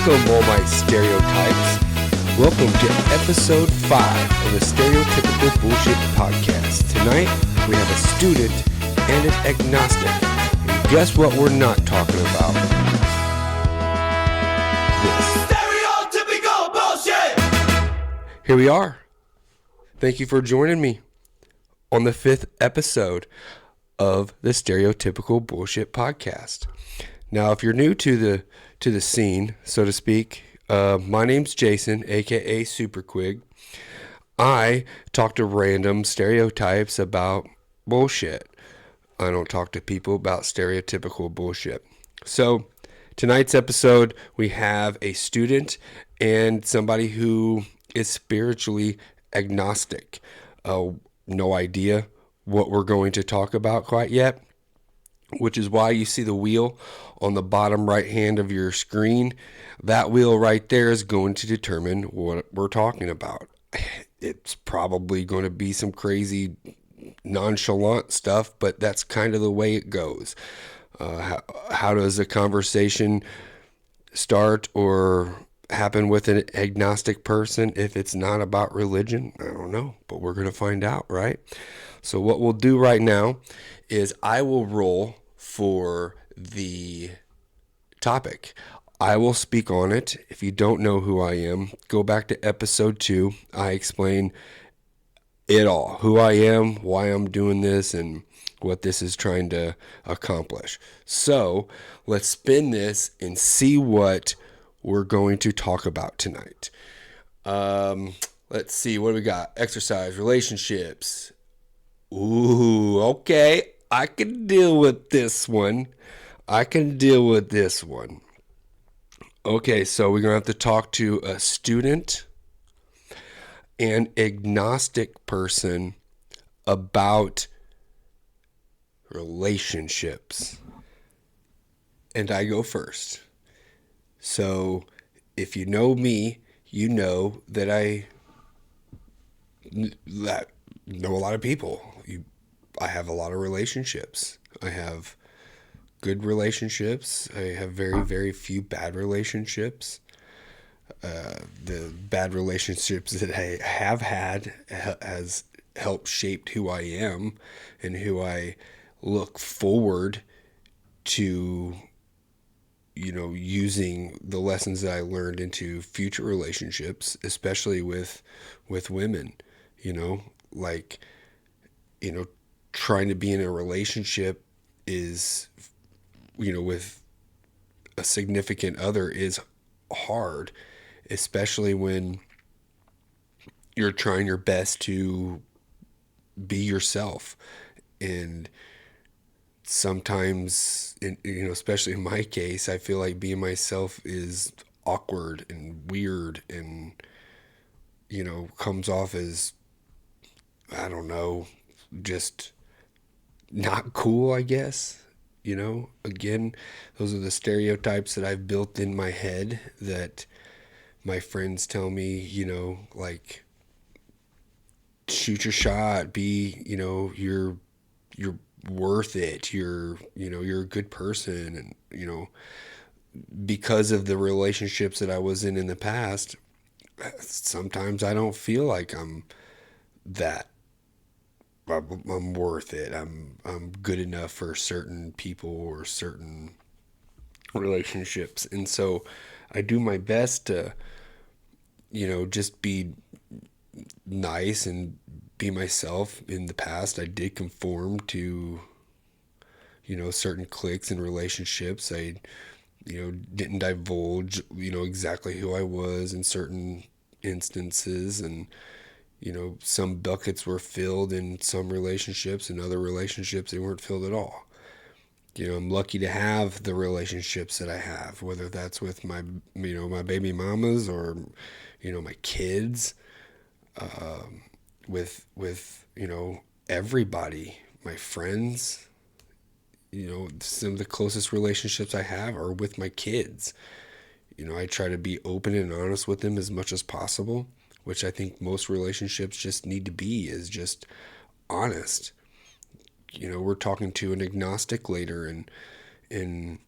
Welcome, all my stereotypes. Welcome to episode 5 of the Stereotypical Bullshit podcast. Tonight, we have a student and an agnostic. And guess what we're not talking about? Stereotypical bullshit! Here we are. Thank you for joining me on the 5th episode of the Stereotypical Bullshit podcast. Now, if you're new to the scene, so to speak, my name's Jason, aka Superquig. I talk to random stereotypes about bullshit. I don't talk to people about stereotypical bullshit. So, tonight's episode, we have a student and somebody who is spiritually agnostic. No idea what we're going to talk about quite yet, which is why you see the wheel on the bottom right hand of your screen. That wheel right there is going to determine what we're talking about. It's probably going to be some crazy nonchalant stuff, but that's kind of the way it goes. How does a conversation start or happen with an agnostic person if it's not about religion? I don't know, but we're going to find out, right? So what we'll do right now is I will roll for the topic. I will speak on it. If you don't know who I am, go back to episode 2. I explain it all, who I am, why I'm doing this, and what this is trying to accomplish. So let's spin this and see what we're going to talk about tonight. Let's see, what do we got? Exercise, relationships. Ooh, okay. I can deal with this one. Okay, so we're going to have to talk to a student and agnostic person about relationships. And I go first. So if you know me, you know that I know a lot of people. I have a lot of relationships. I have good relationships. I have very, very few bad relationships. The bad relationships that I have had has helped shape who I am and who I look forward to, using the lessons that I learned into future relationships, especially with women, trying to be in a relationship is, with a significant other is hard, especially when you're trying your best to be yourself. And sometimes, especially in my case, I feel like being myself is awkward and weird and, comes off as, I don't know, just not cool, I guess. Again, those are the stereotypes that I've built in my head that my friends tell me, like, shoot your shot, be, you're worth it. You're a good person. And, because of the relationships that I was in the past, sometimes I don't feel like I'm worth it. I'm good enough for certain people or certain relationships. And so I do my best to, just be nice and be myself. In the past, I did conform to, certain cliques and relationships. I, didn't divulge, exactly who I was in certain instances. And, some buckets were filled in some relationships, and other relationships, they weren't filled at all. I'm lucky to have the relationships that I have, whether that's with my, my baby mamas or, my kids, with, everybody, my friends. Some of the closest relationships I have are with my kids. I try to be open and honest with them as much as possible, which I think most relationships just need to be, is just honest. We're talking to an agnostic later, and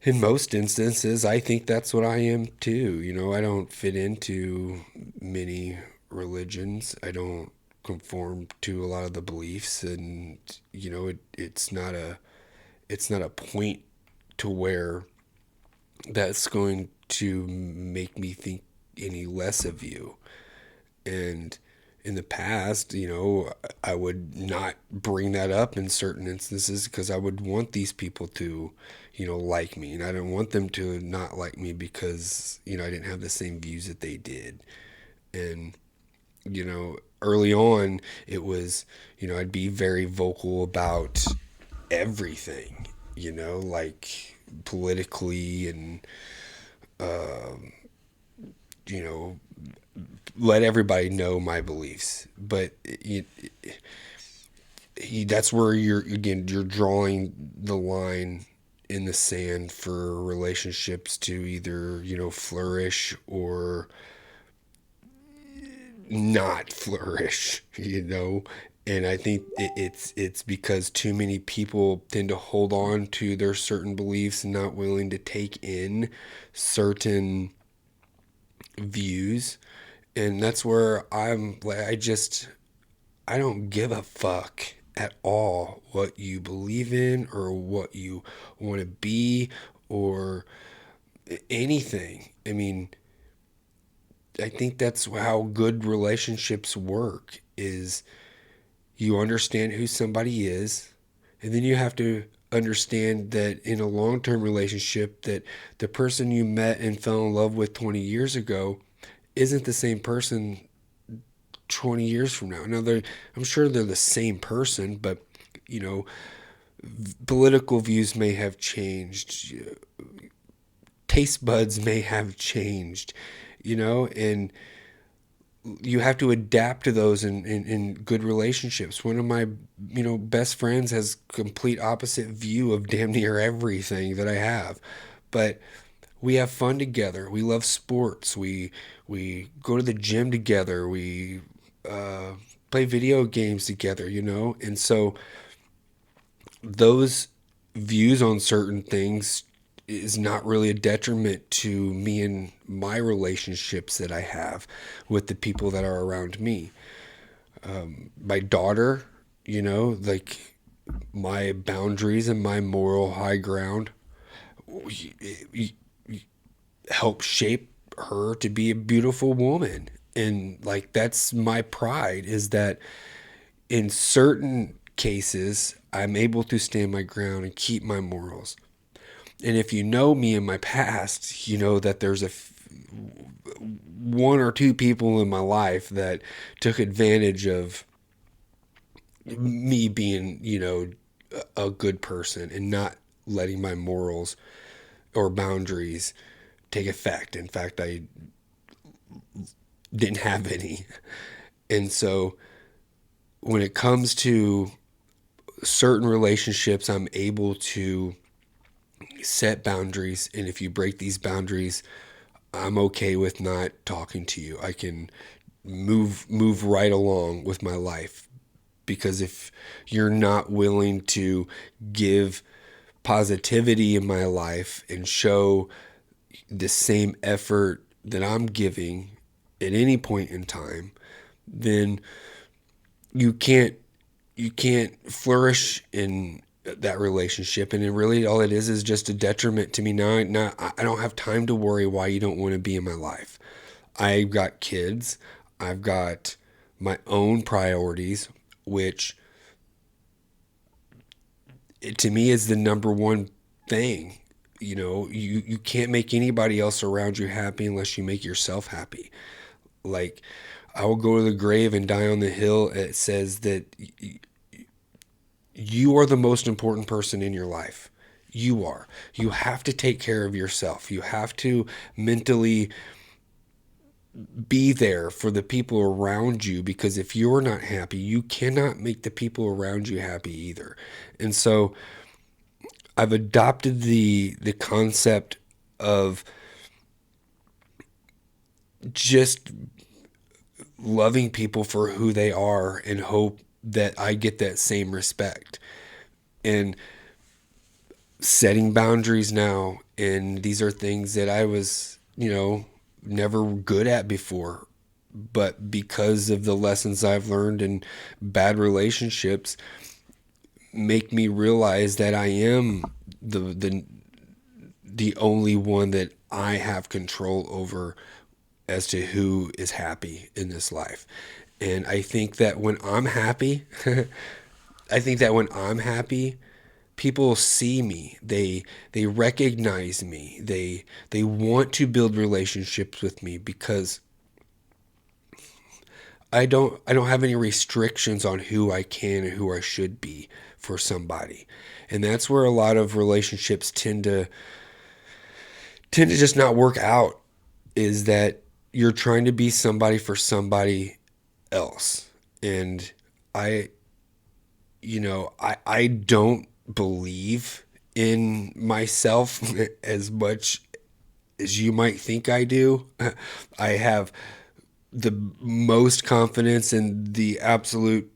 In most instances, I think that's what I am too. I don't fit into many religions. I don't conform to a lot of the beliefs, and it's not a point to where that's going to make me think any less of you. And in the past, I would not bring that up in certain instances because I would want these people to, like me. And I don't want them to not like me because, I didn't have the same views that they did. And, early on, it was, I'd be very vocal about everything, like politically and, you know, let everybody know my beliefs. But that's where you're drawing the line in the sand for relationships to either flourish or not flourish. And I think it's because too many people tend to hold on to their certain beliefs and not willing to take in certain views. And that's where I'm like, I don't give a fuck at all what you believe in or what you want to be or anything. I mean, I think that's how good relationships work is you understand who somebody is, and then you have to understand that in a long-term relationship that the person you met and fell in love with 20 years ago isn't the same person 20 years from now. Now, I'm sure they're the same person, but you know, political views may have changed, taste buds may have changed, and you have to adapt to those in good relationships. One of my, best friends has complete opposite view of damn near everything that I have, but we have fun together. We love sports. We go to the gym together. We uh, play video games together. And so those views on certain things is not really a detriment to me and my relationships that I have with the people that are around me. My daughter, like my boundaries and my moral high ground help shape her to be a beautiful woman. And like that's my pride is that in certain cases I'm able to stand my ground and keep my morals. And if you know me in my past, you know that there's one or two people in my life that took advantage of me being, a good person and not letting my morals or boundaries take effect. In fact, I didn't have any. And so when it comes to certain relationships, I'm able to set boundaries. And if you break these boundaries, I'm okay with not talking to you. I can move right along with my life because if you're not willing to give positivity in my life and show the same effort that I'm giving at any point in time, then you can't flourish in that relationship. And it really all it is just a detriment to me. Now I don't have time to worry why you don't want to be in my life. I've got kids. I've got my own priorities, which to me is the number one thing. You can't make anybody else around you happy unless you make yourself happy. Like, I will go to the grave and die on the hill. It says that you are the most important person in your life. You are. You have to take care of yourself. You have to mentally be there for the people around you because if you're not happy, you cannot make the people around you happy either. And so I've adopted the concept of just loving people for who they are and hope that I get that same respect. And setting boundaries now, and these are things that I was, never good at before. But because of the lessons I've learned in bad relationships, make me realize that I am the only one that I have control over as to who is happy in this life. And I think that when I'm happy, I think that when I'm happy, people see me. They recognize me. They want to build relationships with me because I don't have any restrictions on who I can and who I should be for somebody. And that's where a lot of relationships tend to just not work out, is that you're trying to be somebody for somebody else. And I I don't believe in myself as much as you might think I do. I have the most confidence and the absolute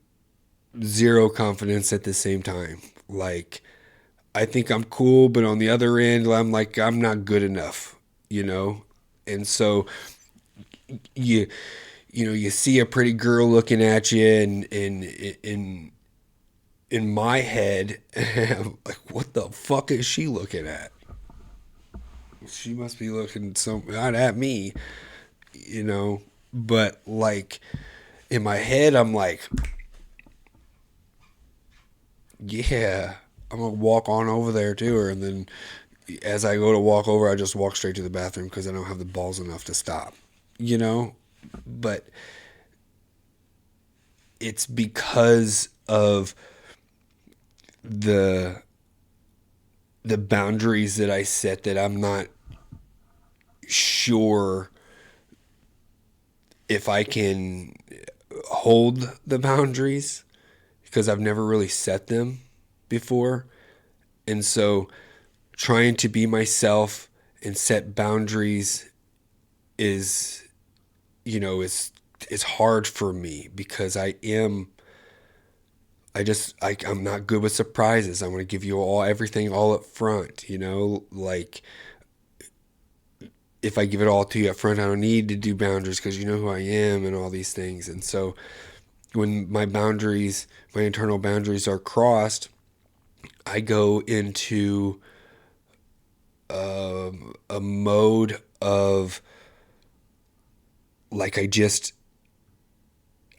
zero confidence at the same time. Like, I think I'm cool, but on the other end, I'm like, I'm not good enough, you know? And so you you see a pretty girl looking at you, and in my head, I'm like, what the fuck is she looking at? She must be looking not at me, you know? But like, in my head, I'm like, yeah, I'm gonna walk on over there to her, and then as I go to walk over, I just walk straight to the bathroom because I don't have the balls enough to stop, you know? But it's because of the the boundaries that I set that I'm not sure if I can hold the boundaries, because I've never really set them before. And so trying to be myself and set boundaries is, is hard for me because I'm not good with surprises. I'm going to give you everything all up front, like, if I give it all to you up front, I don't need to do boundaries because you know who I am and all these things. And so when my internal boundaries are crossed, I go into a mode of, like, I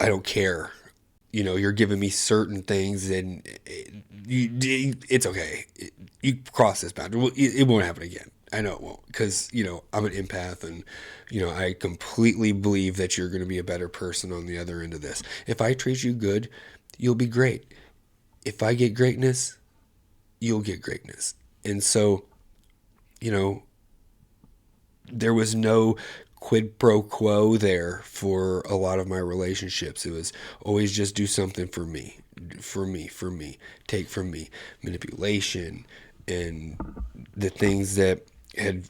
don't care. You're giving me certain things, and it's okay. You cross this boundary. Well, it won't happen again. I know it won't, because I'm an empath, and I completely believe that you're going to be a better person on the other end of this. If I treat you good, you'll be great. If I get greatness, you'll get greatness. And so, you know, there was no quid pro quo there for a lot of my relationships. It was always just do something for me, take from me. Manipulation and the things that had,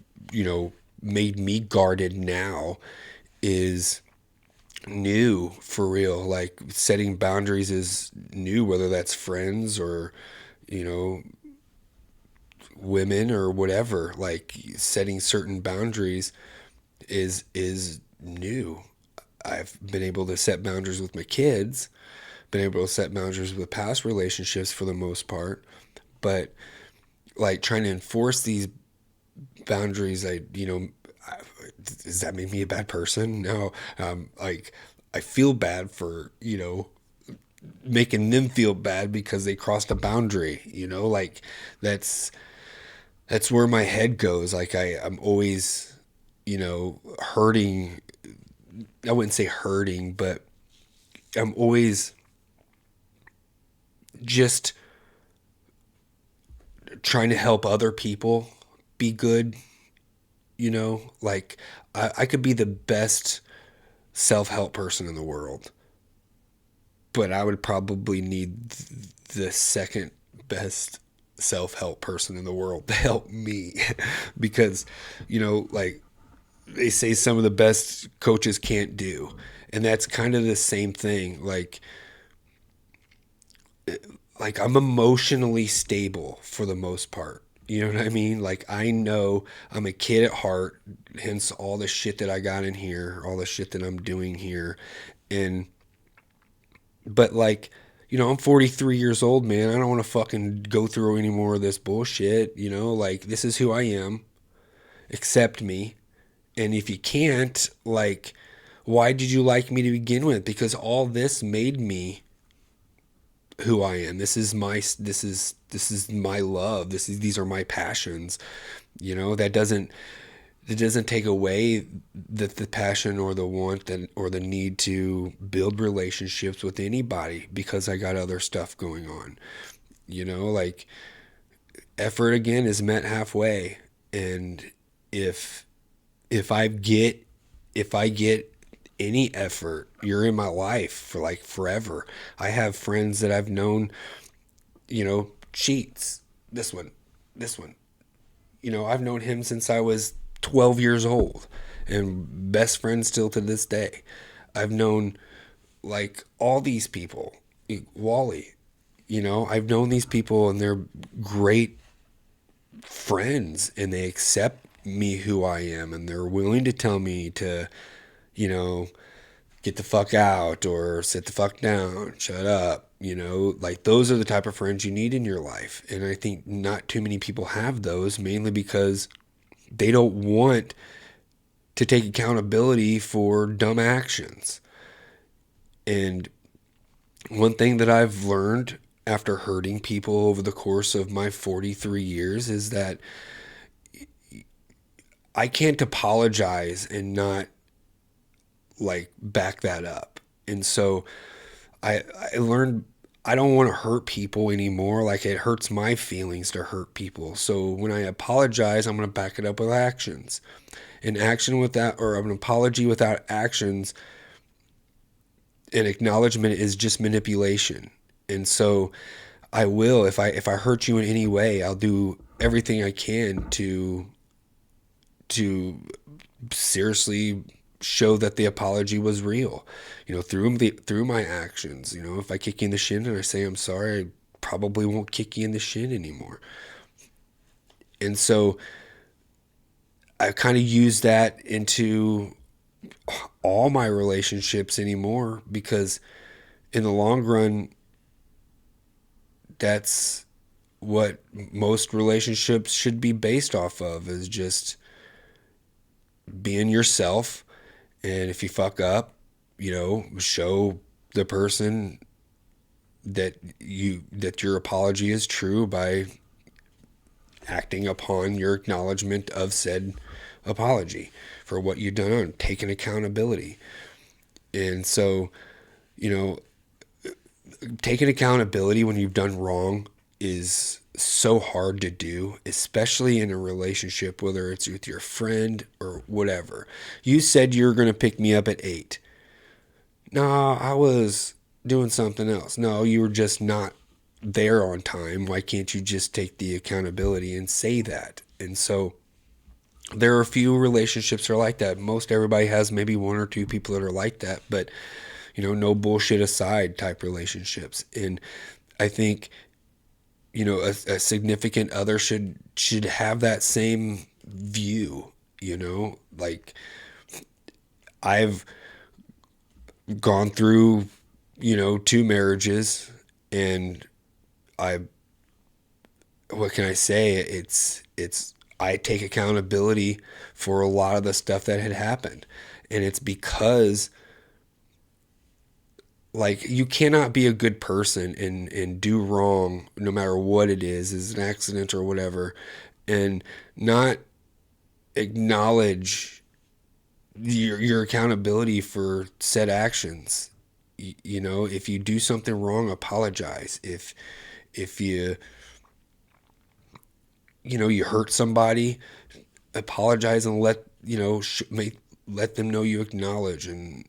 made me guarded now is new for real. Like, setting boundaries is new, whether that's friends or, you know, women or whatever. Like, setting certain boundaries is new. I've been able to set boundaries with my kids, been able to set boundaries with past relationships for the most part, but like, trying to enforce these boundaries, does that make me a bad person? No. Like, I feel bad for, making them feel bad because they crossed a boundary, like, that's where my head goes. Like, I'm always, hurting. I wouldn't say hurting, but I'm always just trying to help other people be good, like, I could be the best self-help person in the world, but I would probably need the second best self-help person in the world to help me because, like, they say some of the best coaches can't do. And that's kind of the same thing. Like, I'm emotionally stable for the most part. You know what I mean? Like, I know I'm a kid at heart, hence all the shit that I got in here, all the shit that I'm doing here. And, but like, I'm 43 years old, man. I don't want to fucking go through any more of this bullshit. Like, this is who I am. Accept me. And if you can't, like, why did you like me to begin with? Because all this made me who I am. This is my love. These are my passions. That doesn't take away the passion or the want or the need to build relationships with anybody because I got other stuff going on. Like, effort again is met halfway. And if if I get if I get any effort, you're in my life for like forever. I have friends that I've known, cheats. This one. I've known him since I was 12 years old and best friends still to this day. I've known like all these people, Wally, I've known these people and they're great friends and they accept me who I am and they're willing to tell me to, you know, get the fuck out or sit the fuck down, shut up. Like those are the type of friends you need in your life. And I think not too many people have those, mainly because they don't want to take accountability for dumb actions. And one thing that I've learned after hurting people over the course of my 43 years is that I can't apologize and not like back that up. And so I learned I don't want to hurt people anymore. Like it hurts my feelings to hurt people. So when I apologize, I'm going to back it up with actions. An action without, or an apology without actions, an acknowledgement is just manipulation. And so I will, if I hurt you in any way, I'll do everything I can to seriously show that the apology was real, through my actions. If I kick you in the shin and I say I'm sorry, I probably won't kick you in the shin anymore. And so I kind of use that into all my relationships anymore because in the long run, that's what most relationships should be based off of, is just being yourself. And if you fuck up, show the person that your apology is true by acting upon your acknowledgement of said apology for what you've done, taking accountability. And so, you know, taking accountability when you've done wrong is so hard to do, especially in a relationship, whether it's with your friend or whatever. You said you were going to pick me up at 8. No, I was doing something else. No, you were just not there on time. Why can't you just take the accountability and say that? And so there are a few relationships that are like that. Most everybody has maybe one or two people that are like that, but no bullshit aside type relationships. And I think a significant other should have that same view. Like I've gone through 2 marriages, and I what can I say? It's I take accountability for a lot of the stuff that had happened, and it's because like you cannot be a good person and do wrong no matter what it is an accident or whatever, and not acknowledge your accountability for said actions. If you do something wrong, apologize. If you hurt somebody, apologize and let them know you acknowledge and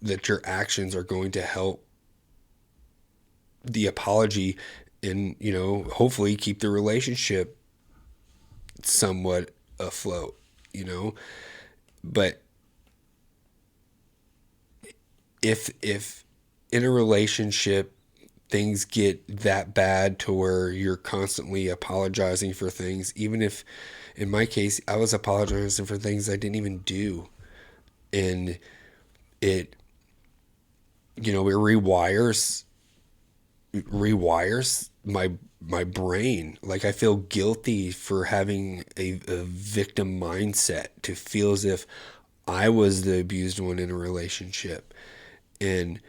that your actions are going to help the apology and hopefully keep the relationship somewhat afloat. But if in a relationship things get that bad to where you're constantly apologizing for things, even if in my case I was apologizing for things I didn't even do. And it, it rewires my brain. Like, I feel guilty for having a victim mindset, to feel as if I was the abused one in a relationship. And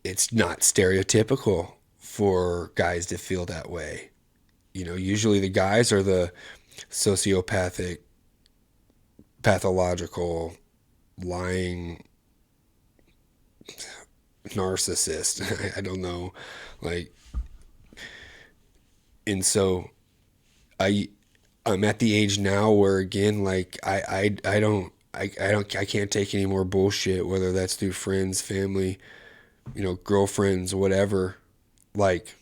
it's not stereotypical for guys to feel that way. Usually the guys are the sociopathic, pathological, lying narcissist. I don't know. Like, and so I I'm at the age now where, again, like, I can't take any more bullshit, whether that's through friends, family, girlfriends, whatever. Like,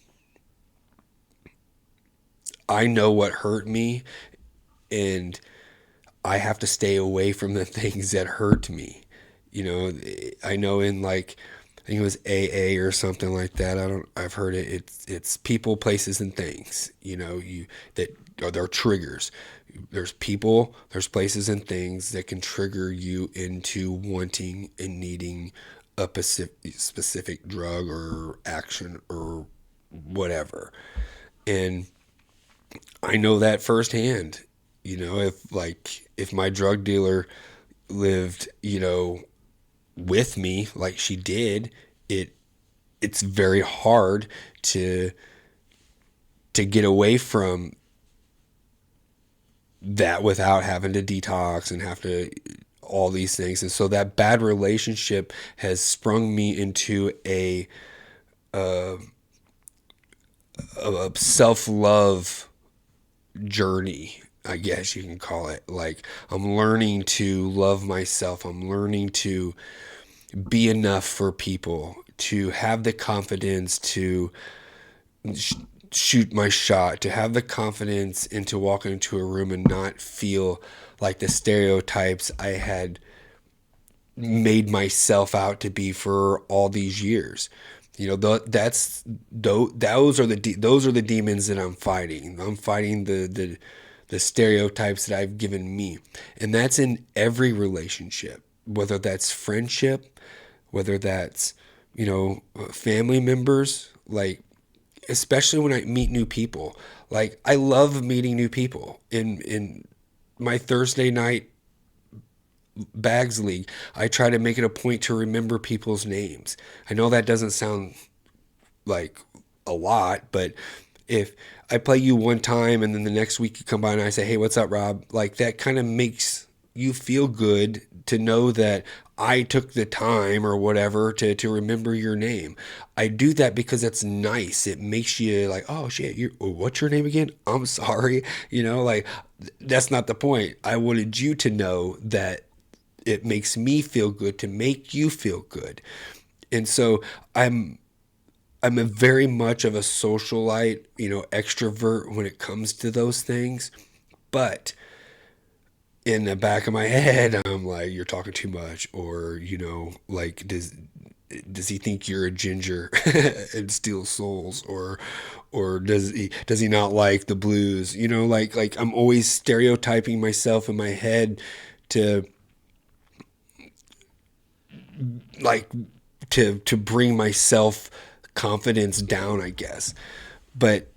I know what hurt me, and I have to stay away from the things that hurt me. You know, I know in, like, I think it was AA or something like that. I've heard it. It's people, places, and things. That are their triggers. There's people, there's places and things that can trigger you into wanting and needing a specific drug or action or whatever. And I know that firsthand. If my drug dealer lived, with me like she did, it's very hard to get away from that without having to detox and have to all these things. And so that bad relationship has sprung me into a self-love journey, I guess you can call it. Like, I'm learning to love myself. I'm learning to be enough for people, to have the confidence to sh- shoot my shot, to have the confidence into walking into a room and not feel like the stereotypes I had made myself out to be for all these years. Those are the demons that I'm fighting. I'm fighting the stereotypes that I've given me. And that's in every relationship, whether that's friendship, whether that's, family members, like, especially when I meet new people. Like, I love meeting new people. In my Thursday night bags league, I try to make it a point to remember people's names. I know that doesn't sound like a lot, but if I play you one time and then the next week you come by and I say, "Hey, what's up, Rob?" Like, that kind of makes you feel good to know that I took the time or whatever to remember your name. I do that because it's nice. It makes you like, "Oh shit, what's your name again? I'm sorry." Like, that's not the point. I wanted you to know that it makes me feel good to make you feel good. And so I'm a very much of a socialite, extrovert when it comes to those things. But in the back of my head, I'm like, "You're talking too much," or, like, does he think you're a ginger and steal souls, or does he not like the blues? Like, I'm always stereotyping myself in my head to, like, to bring myself confidence down, I guess. But,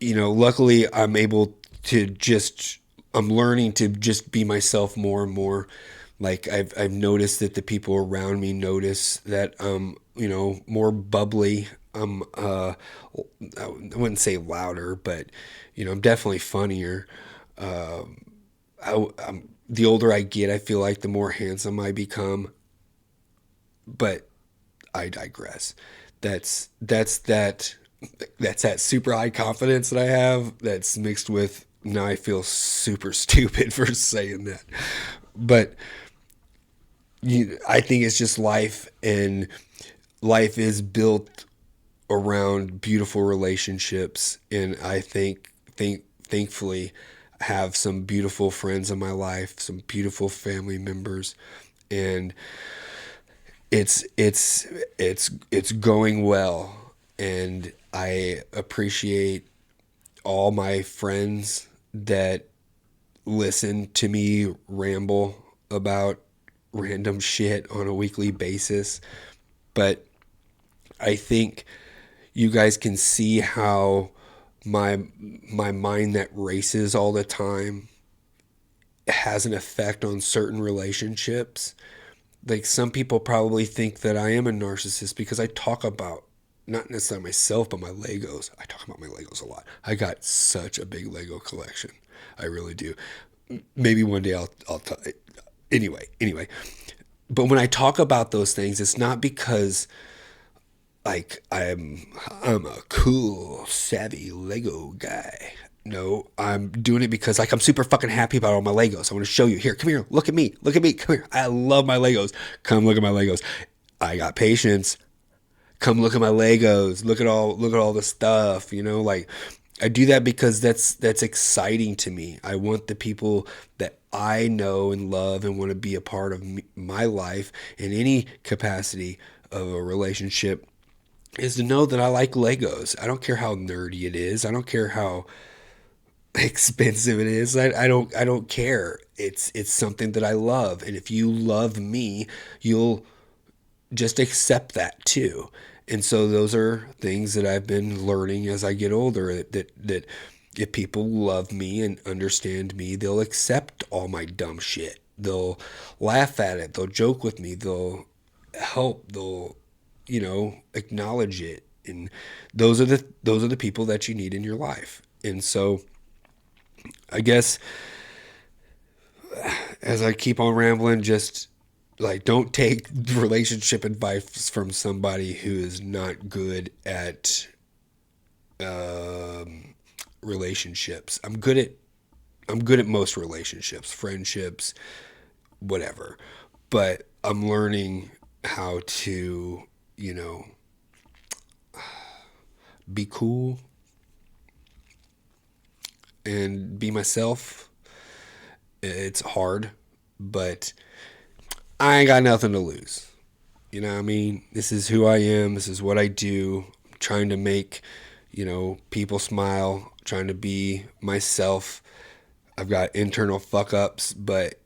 luckily I'm able to just, I'm learning to just be myself more and more. Like, I've noticed that the people around me notice that more bubbly. I wouldn't say louder, but I'm definitely funnier. The older I get, I feel like the more handsome I become. But I digress. That's that super high confidence that I have, that's mixed with, now I feel super stupid for saying that. But I think it's just life, and life is built around beautiful relationships, and I thankfully have some beautiful friends in my life, some beautiful family members, and it's going well. And I appreciate all my friends that listen to me ramble about random shit on a weekly basis. But I think you guys can see how my mind that races all the time has an effect on certain relationships. Like some people probably think that I am a narcissist because I talk about not necessarily myself, but my Legos. I talk about my Legos a lot. I got such a big Lego collection. I really do. Maybe one day I'll anyway. But when I talk about those things, it's not because like I'm a cool, savvy Lego guy. No, I'm doing it because like I'm super fucking happy about all my Legos. I want to show you. Here, come here. Look at me. Look at me. Come here. I love my Legos. Come look at my Legos. I got patience. Come look at my Legos. Look at all the stuff, like I do that because that's exciting to me. I want the people that I know and love and want to be a part of my life in any capacity of a relationship is to know that I like Legos. I don't care how nerdy it is. I don't care how expensive it is. I don't care. It's something that I love. And if you love me, you'll just accept that too. And so those are things that I've been learning as I get older that if people love me and understand me, they'll accept all my dumb shit. They'll laugh at it. They'll joke with me. They'll help. They'll acknowledge it. And those are the people that you need in your life. And so I guess as I keep on rambling, just like don't take relationship advice from somebody who is not good at relationships. I'm good at most relationships, friendships, whatever. But I'm learning how to, be cool and be myself. It's hard, but I ain't got nothing to lose. You know what I mean? This is who I am. This is what I do. I'm trying to make, people smile, trying to be myself. I've got internal fuck ups, but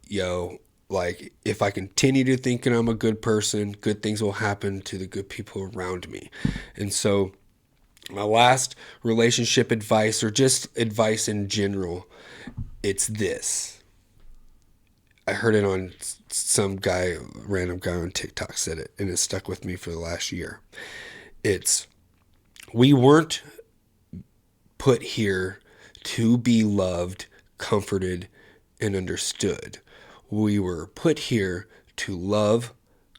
like if I continue to thinking I'm a good person, good things will happen to the good people around me. And so my last relationship advice or just advice in general, it's this. I heard it on some guy, random guy on TikTok said it, and it stuck with me for the last year. It's, we weren't put here to be loved, comforted, and understood. We were put here to love,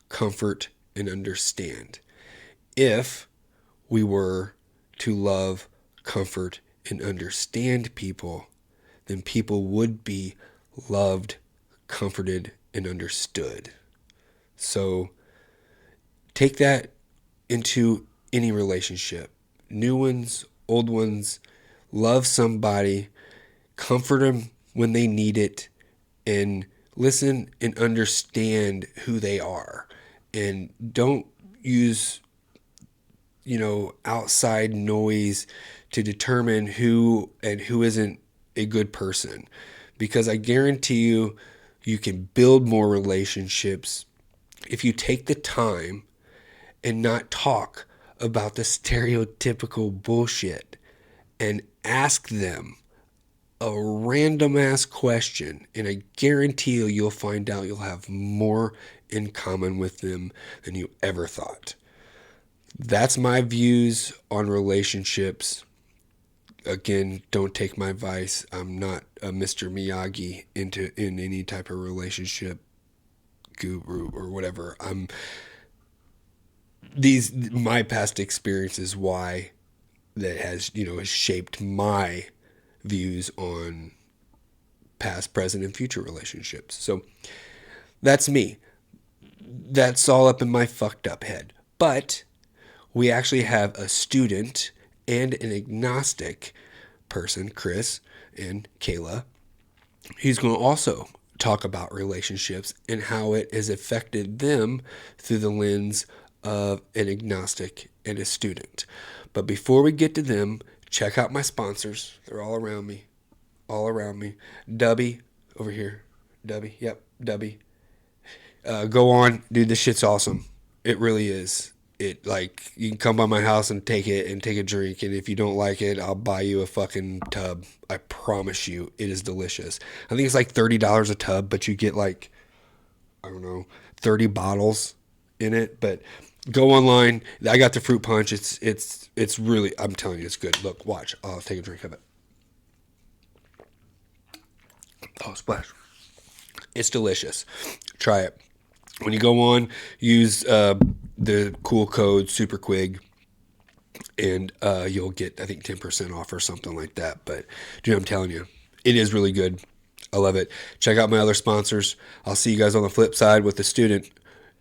comfort, and understand. If we were to love, comfort, and understand people, then people would be loved, comforted, and understood. So take that into any relationship, new ones, old ones. Love somebody, comfort them when they need it, and listen and understand who they are. And don't use, outside noise to determine who and who isn't a good person. Because I guarantee you can build more relationships if you take the time and not talk about the stereotypical bullshit and ask them a random ass question, and I guarantee you'll find out you'll have more in common with them than you ever thought. That's my views on relationships. Again, don't take my advice. I'm not a Mr. Miyagi in any type of relationship guru or whatever. My past experiences why that has shaped my views on past, present, and future relationships. So that's me. That's all up in my fucked up head. But we actually have a student and an agnostic person, Chris and Kayla. He's going to also talk about relationships and how it has affected them through the lens of an agnostic and a student. But before we get to them, check out my sponsors. They're all around me. All around me. Dubby, over here. Dubby, yep, Dubby. Go on, dude. This shit's awesome. It really is. It like you can come by my house and take it and take a drink, and if you don't like it, I'll buy you a fucking tub. I promise you, it is delicious. I think it's like $30 a tub, but you get like I don't know 30 bottles in it. But go online. I got the fruit punch. It's really. I'm telling you, it's good. Look, watch. I'll take a drink of it. Oh, splash! It's delicious. Try it. When you go on, use the cool code SuperQuig, and you'll get, I think, 10% off or something like that. But, dude, I'm telling you, it is really good. I love it. Check out my other sponsors. I'll see you guys on the flip side with the student.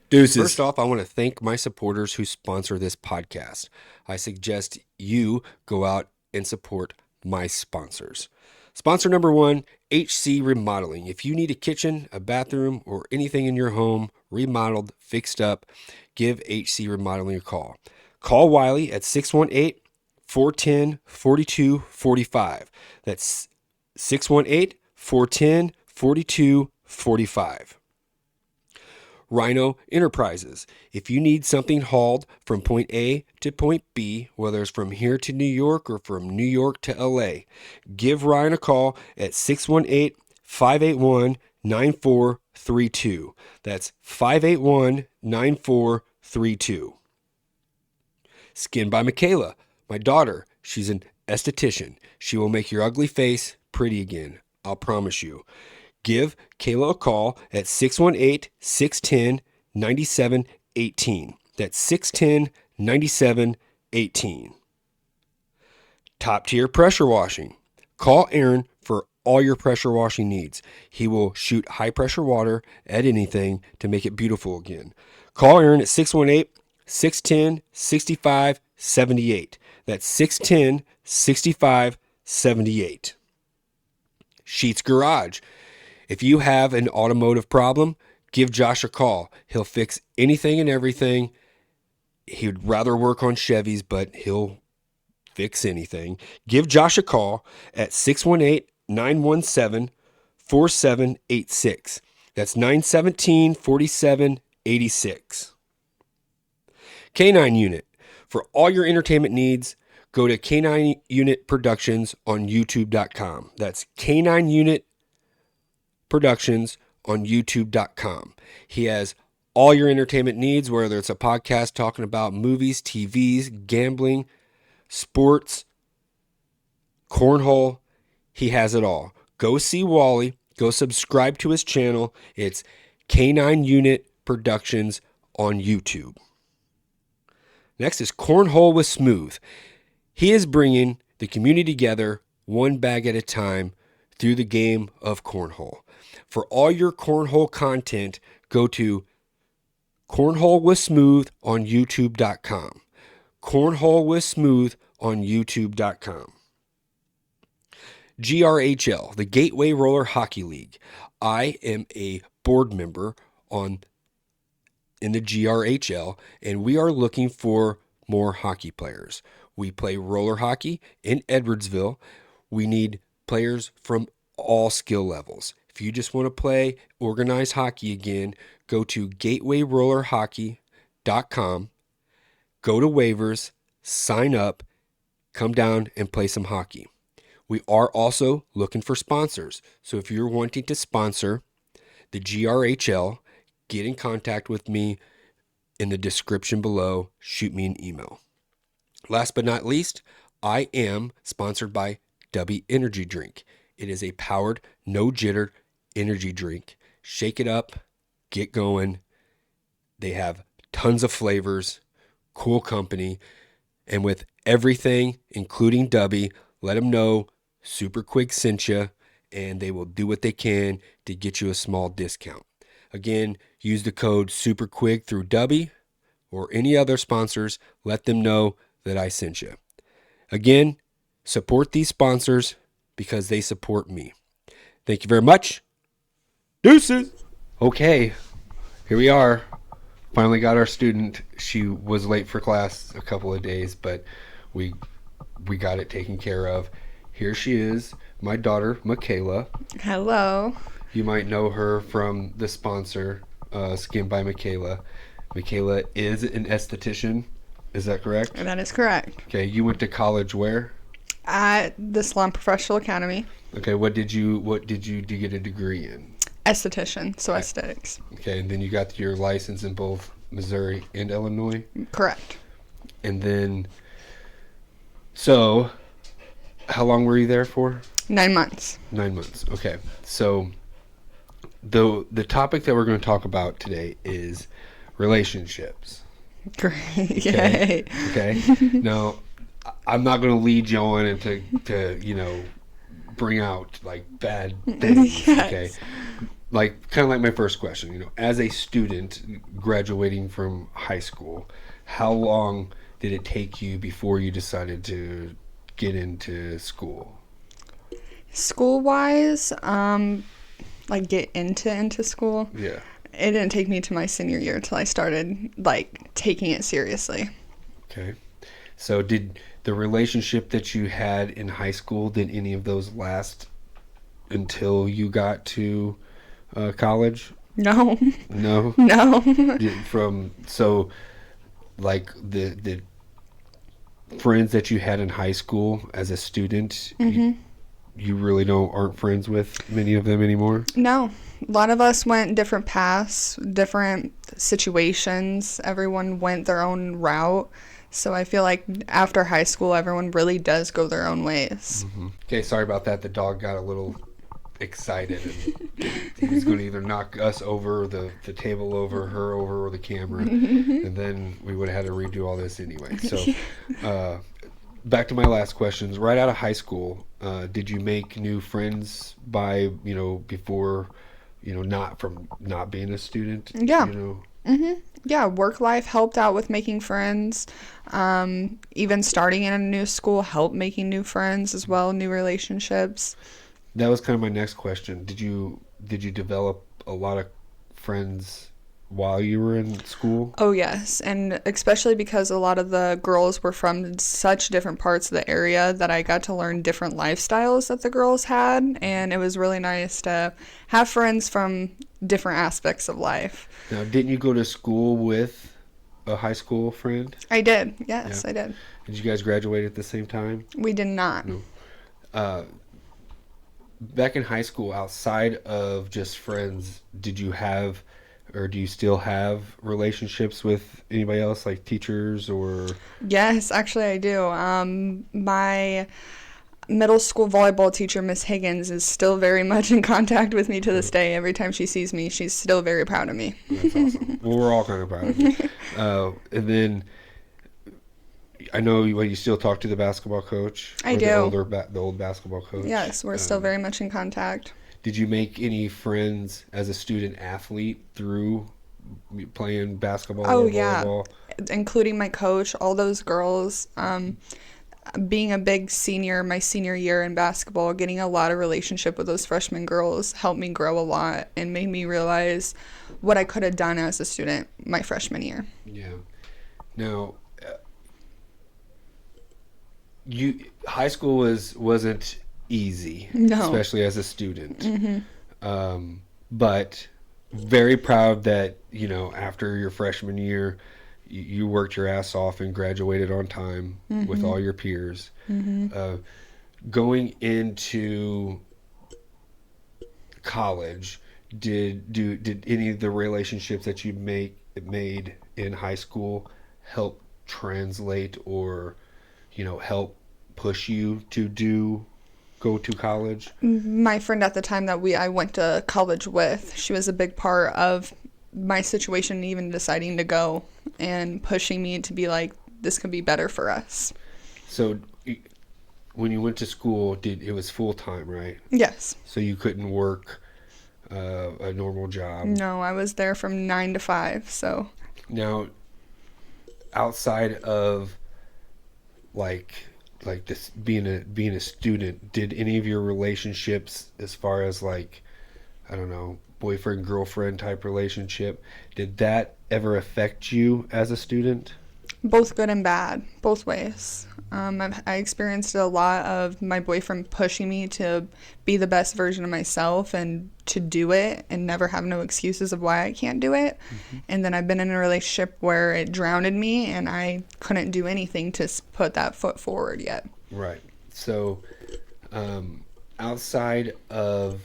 Deuces. First off, I want to thank my supporters who sponsor this podcast. I suggest you go out and support my sponsors. Sponsor number one, HC Remodeling. If you need a kitchen, a bathroom, or anything in your home remodeled, fixed up, give HC Remodeling a call. Call Wiley at 618-410-4245. That's 618-410-4245. Rhino Enterprises. If you need something hauled from point A to point B, whether it's from here to New York or from New York to LA, give Ryan a call at 618-581-9432. That's 581-9432. Skin by Makayla. My daughter, she's an esthetician. She will make your ugly face pretty again. I'll promise you. Give Kayla a call at 618-610-9718. That's 610-9718. Top Tier Pressure Washing. Call Aaron for all your pressure washing needs. He will shoot high pressure water at anything to make it beautiful again. Call Aaron at 618-610-6578. That's 610-6578. Sheets Garage. If you have an automotive problem, give Josh a call. He'll fix anything and everything. He'd rather work on Chevys, but he'll fix anything. Give Josh a call at 618-917-4786. That's 917-4786. K9 Unit. For all your entertainment needs, go to K9 Unit Productions on YouTube.com. That's K9 Unit Productions on YouTube.com. He has all your entertainment needs, whether it's a podcast talking about movies, TVs, gambling, sports, cornhole. He has it all. Go see Wally. Go subscribe to his channel. It's K9 Unit Productions on YouTube. Next is Cornhole with Smooth. He is bringing the community together one bag at a time through the game of cornhole. For all your cornhole content, go to Cornhole with Smooth on YouTube.com. Cornhole with Smooth on YouTube.com. GRHL, the Gateway Roller Hockey League. I am a board member in the GRHL, and we are looking for more hockey players. We play roller hockey in Edwardsville. We need players from all skill levels. If you just want to play organized hockey again, go to gatewayrollerhockey.com, go to waivers, sign up, come down and play some hockey. We are also looking for sponsors. So if you're wanting to sponsor the GRHL, get in contact with me in the description below. Shoot me an email. Last but not least, I am sponsored by Dubby Energy Drink. It is a powered, no jitter energy drink. Shake it up, get going. They have tons of flavors, cool company, and with everything, including Dubby, let them know SuperQuig sent you, and they will do what they can to get you a small discount. Again, use the code SuperQuig through Dubby or any other sponsors. Let them know that I sent you. Again, support these sponsors because they support me. Thank you very much. Deuces. Okay, here we are. finally got our student. She was late for class a couple of days, but we got it taken care of. Here she is, my daughter, Makayla. Hello. You might know her from the sponsor, Skin by Makayla. Makayla is an esthetician. Is that correct? That is correct. Okay, you went to college where? At the Salon Professional Academy. Okay, what did you get a degree in? Esthetician, so aesthetics. Okay, and then you got your license in both Missouri and Illinois? Correct. And then, so, how long were you there for? 9 months. 9 months. Okay. So, the topic that we're going to talk about today is relationships. Great. Okay. Yay. Okay. Now, I'm not going to lead you on into bring out like bad things. Yes. Okay. Like kind of like my first question. As a student graduating from high school, how long did it take you before you decided to get into school? School-wise, like get into school. Yeah. It didn't take me to my senior year till I started like taking it seriously. Okay. So did the relationship that you had in high school, did any of those last until you got to college? No. No? No. Like the friends that you had in high school as a student, you really aren't friends with many of them anymore? No. A lot of us went different paths, different situations. Everyone went their own route. So I feel like after high school, everyone really does go their own ways. Okay, sorry about that. The dog got a little excited, and he was going to either knock us over, the table over, her over, or the camera, and then we would have had to redo all this anyway. So back to my last questions. Right out of high school, did you make new friends before, not being a student? Yeah. Yeah, work life helped out with making friends. Even starting in a new school helped making new friends as well, new relationships. That was kind of my next question. Did you develop a lot of friends while you were in school? Oh, yes. And especially because a lot of the girls were from such different parts of the area that I got to learn different lifestyles that the girls had. And it was really nice to have friends from different aspects of life. Now, didn't you go to school with a high school friend? I did. Yes, Yeah. I did. Did you guys graduate at the same time? We did not. No. Back in high school, outside of just friends, did you have, or do you still have relationships with anybody else, like teachers or? Yes, actually I do. My middle school volleyball teacher, Miss Higgins, is still very much in contact with me to this day. Every time she sees me, she's still very proud of me. That's awesome. Well, we're all kind of proud of you. And then I know you still talk to the basketball coach. I or do. The old basketball coach. Yes, we're still very much in contact. Did you make any friends as a student athlete through playing basketball Oh, or yeah. volleyball? Including my coach, all those girls. Being a big senior, my senior year in basketball, getting a lot of relationship with those freshman girls helped me grow a lot and made me realize what I could have done as a student my freshman year. Yeah. Now, high school wasn't easy, No. especially as a student. But very proud that after your freshman year, you worked your ass off and graduated on time with all your peers. Going into college, did any of the relationships that you made in high school help translate or help push you to go to college? My friend at the time that I went to college with, she was a big part of my situation, even deciding to go and pushing me to be like, this could be better for us. So when you went to school, it was full time, right? Yes. So you couldn't work a normal job? No, I was there from 9 to 5, so. Now, outside of like this being a student, did any of your relationships, as far as like, I don't know, boyfriend girlfriend type relationship. Did that ever affect you as a student? Both good and bad, both ways. I experienced a lot of my boyfriend pushing me to be the best version of myself and to do it and never have no excuses of why I can't do it. And then I've been in a relationship where it drowned me and I couldn't do anything to put that foot forward yet. Right. So, outside of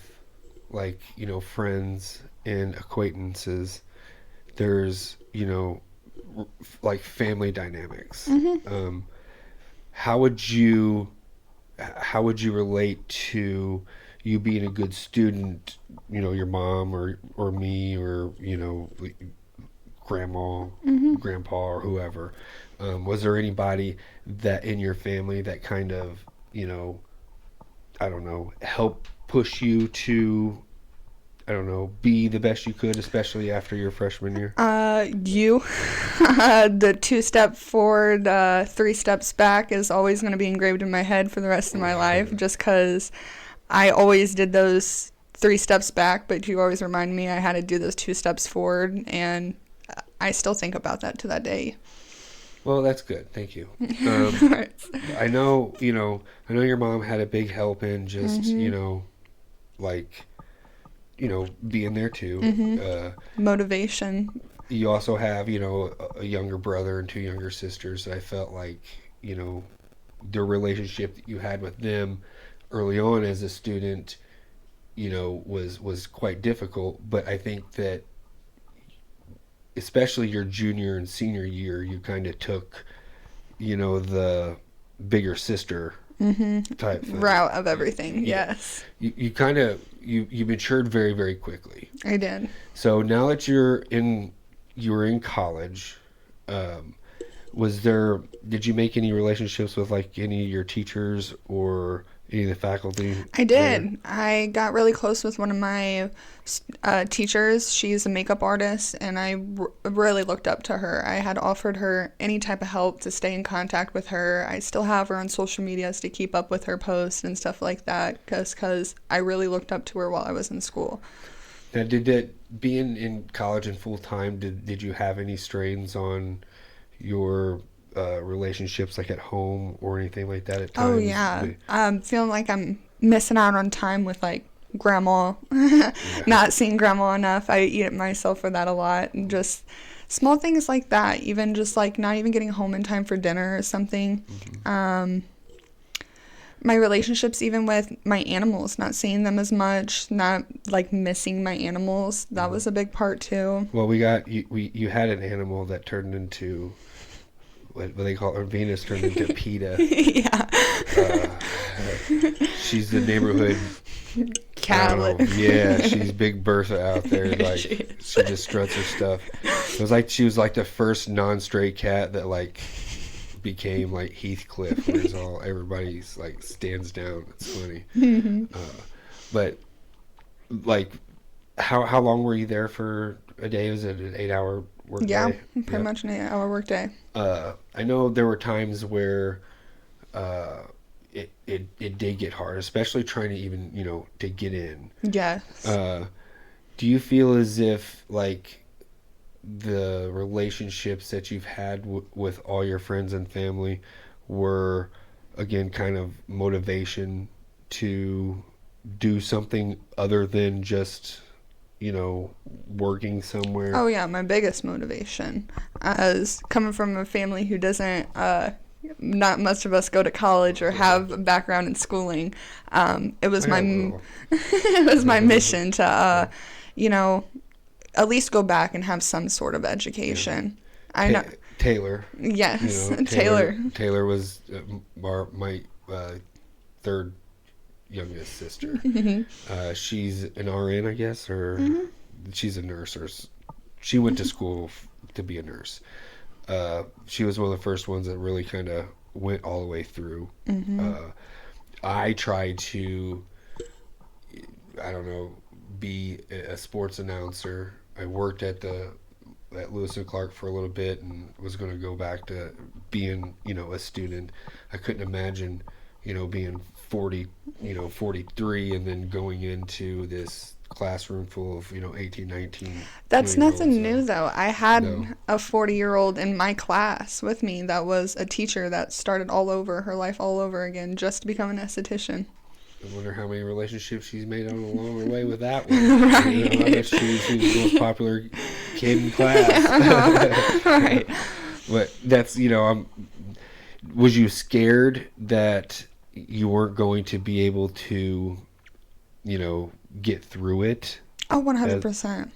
like, friends and acquaintances, there's, like family dynamics. How would you relate to you being a good student, your mom or me or, grandma, grandpa or whoever? Was there anybody that in your family that kind of, I don't know, help push you to, I don't know, be the best you could, especially after your freshman year? You, the 2-step forward, 3 steps back is always going to be engraved in my head for the rest of my life, just because I always did those 3 steps back, but you always remind me I had to do those 2 steps forward, and I still think about that to that day. Well, that's good. Thank you. I know, your mom had a big help in just, like, being there too. Motivation. You also have, a younger brother and 2 younger sisters. I felt like, the relationship that you had with them early on as a student, was quite difficult. But I think that especially your junior and senior year, you kind of took, the bigger sister type thing. Route of everything. Yes. You kind of you matured very, very quickly. I did. So now that you were in college, did you make any relationships with like any of your teachers or any of the faculty? I did. I got really close with one of my teachers. She's a makeup artist, and I really looked up to her. I had offered her any type of help to stay in contact with her. I still have her on social medias to keep up with her posts and stuff like that, because I really looked up to her while I was in school. Now, did that being in college and full time, did you have any strains on your relationships like at home or anything like that at times? Oh yeah, I'm feeling like I'm missing out on time with like grandma. Not seeing grandma enough. I eat at myself for that a lot, and just small things like that. Even just like not even getting home in time for dinner or something. My relationships, even with my animals, not seeing them as much, not like missing my animals. That was a big part too. Well, you had an animal that turned into what they call it, Venus turned into PETA. Yeah. She's the neighborhood cat. Yeah, she's Big Bertha out there. Like she just struts her stuff. It was like she was like the first non-stray cat that like became like Heathcliff, where everybody's like stands down. It's funny. But like, how long were you there for a day? Was it an 8-hour work Yeah, day? pretty much an 8-hour work day. I know there were times where it did get hard, especially trying to even to get in. Yes. Do you feel as if like the relationships that you've had with all your friends and family were again kind of motivation to do something other than just working somewhere? Oh yeah, my biggest motivation, as coming from a family who doesn't not much of us go to college or have a background in schooling, it was it was my mission to at least go back and have some sort of education. I know Taylor. Yes, Taylor. Taylor was my third youngest sister. She's an RN, I guess, or she's a nurse, or she went to school to be a nurse. She was one of the first ones that really kind of went all the way through. I tried to, I don't know, be a sports announcer. I worked at Lewis and Clark for a little bit and was going to go back to being, a student. I couldn't imagine, being 40, 43, and then going into this classroom full of 18, 19, That's 20-year-olds. nothing new, though. I had No. a 40-year-old in my class with me that was a teacher that started all over her life all over again just to become an esthetician. I wonder how many relationships she's made along the way with that one. Right. I bet she's the most popular kid in class. Right. But that's, was you scared that you weren't going to be able to, get through it? Oh, 100%.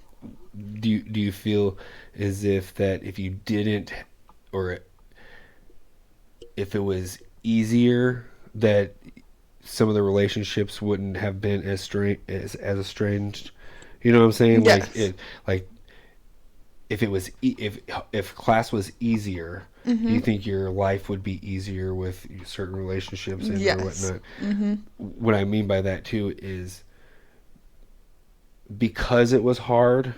Do you feel as if that if you didn't, or if it was easier, that some of the relationships wouldn't have been as estranged? You know what I'm saying? Yes. Like if it was if class was easier, do you think your life would be easier with certain relationships and Yes. or whatnot? What I mean by that too is because it was hard,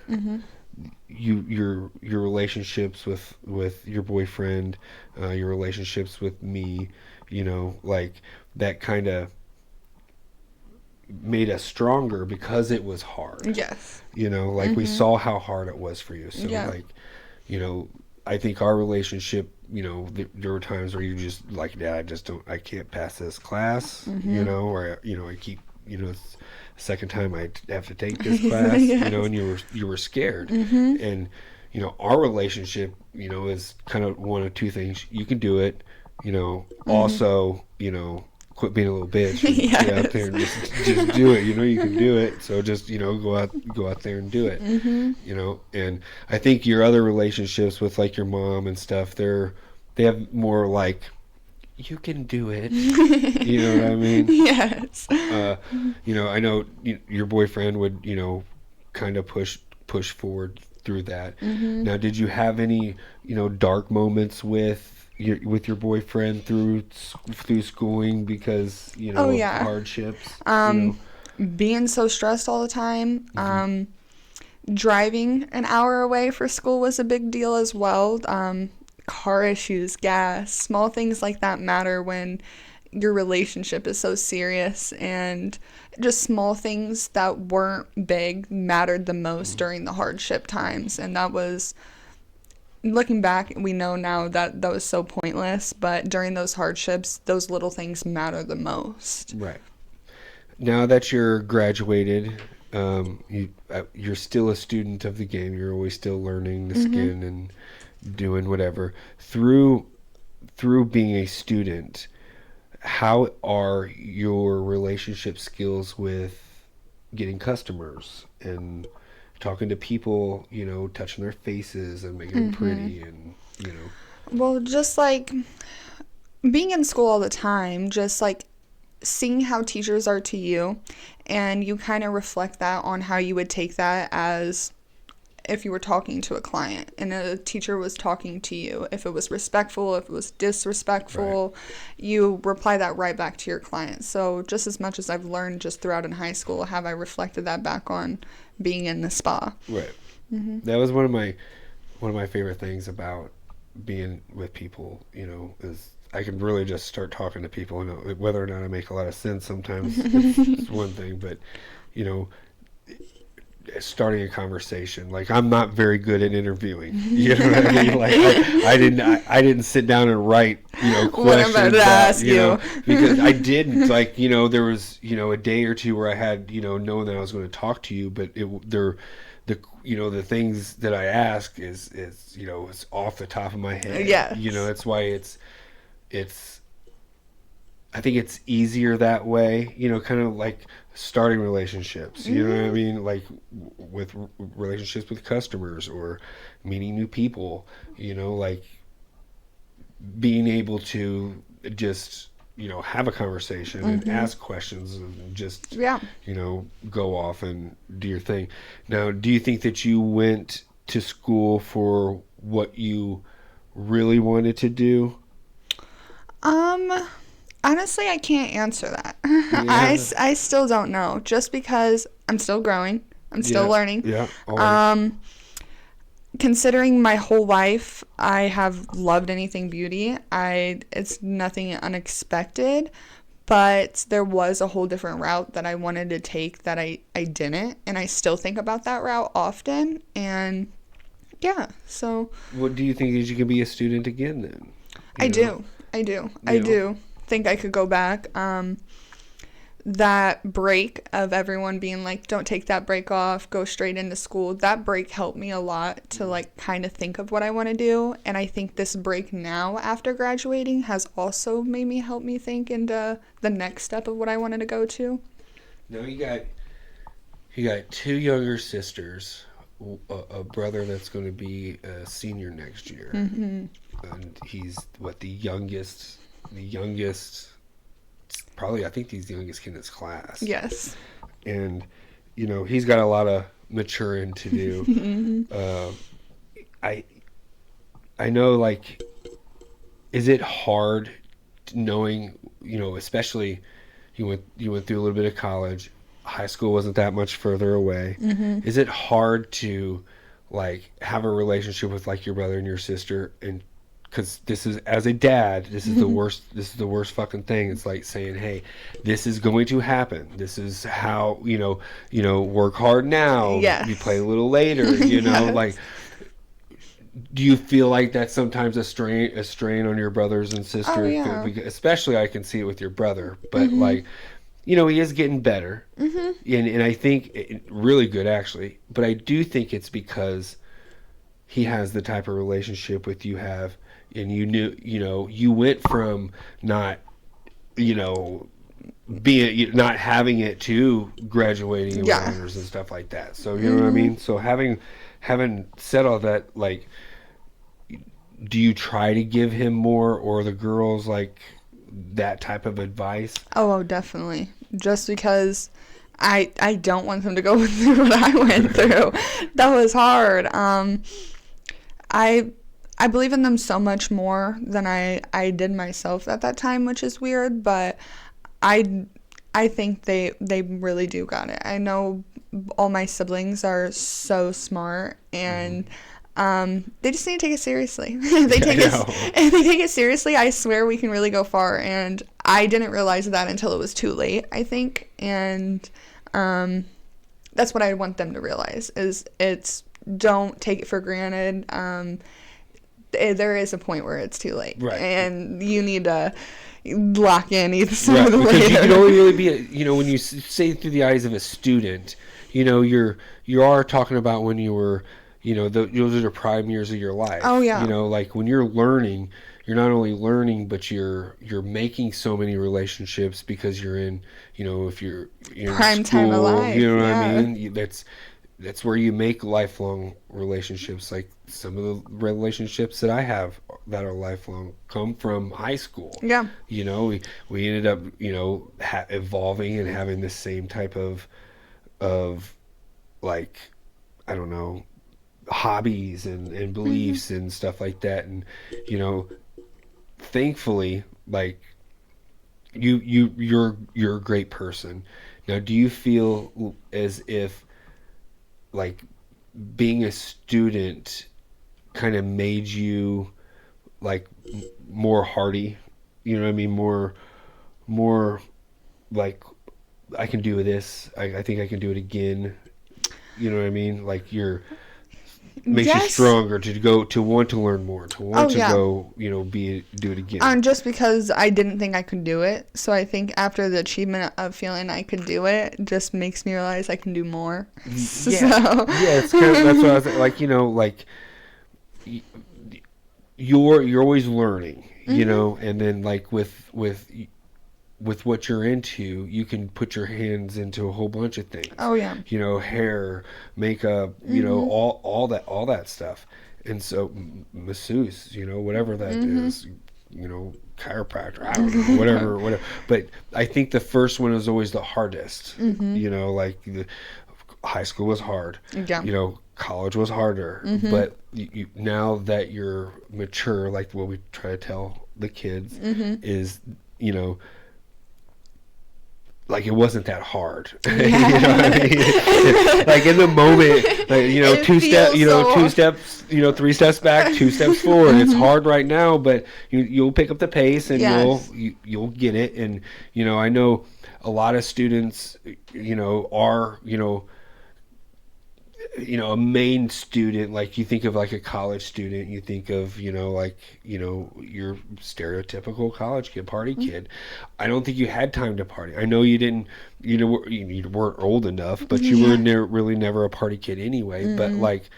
your relationships with your boyfriend, your relationships with me, like that kind of made us stronger because it was hard. Yes. Like we saw how hard it was for you. So Yeah. like, I think our relationship, there were times where you just like, Dad, I can't pass this class, or I keep, it's the second time I have to take this class, Yes. and you were scared, and our relationship, is kind of one of two things. You can do it, also, quit being a little bitch and Yes. get out there and just do it. You can do it. So just go out there and do it. And I think your other relationships with like your mom and stuff, they have more like, you can do it. You know what I mean? Yes. I know your boyfriend would kind of push forward through that. Now, did you have any dark moments with your boyfriend through schooling because Oh, yeah. hardships? Being so stressed all the time. Driving an hour away for school was a big deal as well. Car issues, gas, small things like that matter when your relationship is so serious, and just small things that weren't big mattered the most during the hardship times. And that was, looking back, we know now that that was so pointless, but during those hardships, those little things matter the most. Right. Now that you're graduated, you're still a student of the game. You're always still learning the skin and doing whatever. Through being a student, how are your relationship skills with getting customers and talking to people, touching their faces and making them pretty and, Well, just like being in school all the time, just like seeing how teachers are to you, and you kind of reflect that on how you would take that as if you were talking to a client and a teacher was talking to you. If it was respectful, if it was disrespectful, you reply that right back to your client. So just as much as I've learned just throughout in high school, have I reflected that back on being in the spa. Right. That was one of my favorite things about being with people, is I can really just start talking to people, whether or not I make a lot of sense sometimes it's one thing, but starting a conversation. Like, I'm not very good at interviewing. You know what I mean? Like, I didn't sit down and write, questions. What I'm about to ask you. Because I didn't. Like, there was, a day or two where I had, known that I was going to talk to you, but the things that I ask is it's off the top of my head. Yes. That's why it's I think it's easier that way, kind of like starting relationships, you know what I mean? Like with relationships with customers or meeting new people, like being able to just, have a conversation and ask questions and just, go off and do your thing. Now, do you think that you went to school for what you really wanted to do? Honestly, I can't answer that. Yeah. I still don't know, just because I'm still growing. I'm still learning. Yeah. Always. Considering my whole life, I have loved anything beauty. It's nothing unexpected, But there was a whole different route that I wanted to take that I didn't. And I still think about that route often. And yeah, so. What do you think is you can be a student again then? I do. I do think I could go back. That break of everyone being like, don't take that break off, go straight into school, that break helped me a lot to like kind of think of what I want to do. And I think this break now after graduating has also made me help me think into the next step of what I wanted to go to. Now you got 2 younger sisters, a brother that's going to be a senior next year, and he's the youngest. Probably, I think he's the youngest kid in his class. Yes. And, he's got a lot of maturing to do. I know, like, is it hard knowing, especially you went through a little bit of college, high school wasn't that much further away. Is it hard to, like, have a relationship with, like, your brother and your sister, and because this is, as a dad, this is the worst fucking thing. It's like saying, hey, this is going to happen. This is how, work hard now. Yes. You play a little later, Yes. like, do you feel like that's sometimes a strain on your brothers and sisters? Oh, yeah. Especially I can see it with your brother, but like, he is getting better. And I think really good actually, but I do think it's because he has the type of relationship with you have. And you knew, you went from not, being not having it to graduating with honors and stuff like that. So you know what I mean. So having said all that, like, do you try to give him more, or the girls like that type of advice? Oh, definitely. Just because I don't want them to go through what I went through. That was hard. I believe in them so much more than I did myself at that time, which is weird, but I think they really do got it. I know all my siblings are so smart, and they just need to take it seriously. If they take it seriously, I swear we can really go far. And I didn't realize that until it was too late, I think. And that's what I want them to realize is don't take it for granted. There is a point where it's too late, right? And you need to lock in either side of the because later. You can only really be when you say through the eyes of a student, you are talking about when you were, those are the prime years of your life. Oh yeah. Like when you're learning, you're not only learning, but you're making so many relationships because you're in, if you're prime in school, time of life. You know what I mean? That's where you make lifelong relationships. Like some of the relationships that I have that are lifelong come from high school. Yeah. We ended up, evolving and having the same type of like, I don't know, hobbies and beliefs and stuff like that. And, thankfully, like you're a great person. Now, do you feel as if, like, being a student kind of made you like more hardy, you know what I mean, more like, I can do this, I think I can do it again, you know what I mean, like makes you stronger to want to learn more, to want go, do it again. Just because I didn't think I could do it, so I think after the achievement of feeling I could do it just makes me realize I can do more. Yeah, it's kind of, that's what I was like, like you're always learning, and then like with what you're into, you can put your hands into a whole bunch of things. Oh yeah. Hair, makeup, all that stuff. And so masseuse, whatever that is, chiropractor, I don't know, whatever. But I think the first one is always the hardest. Like high school was hard. Yeah. College was harder. But you, now that you're mature, like what we try to tell the kids is, like it wasn't that hard. Yeah. You know what I mean? Like in the moment, like, you know, It two feels steps, you know, 3 steps back, 2 steps forward. It's hard right now, but you'll pick up the pace and Yes. you'll get it. And, you know, I know a lot of students, you know, are, a main student. Like you think of like a college student, you think of, like, your stereotypical college kid, party kid. I don't think you had time to party. I know you didn't, you weren't old enough, but you were really never a party kid anyway. But like,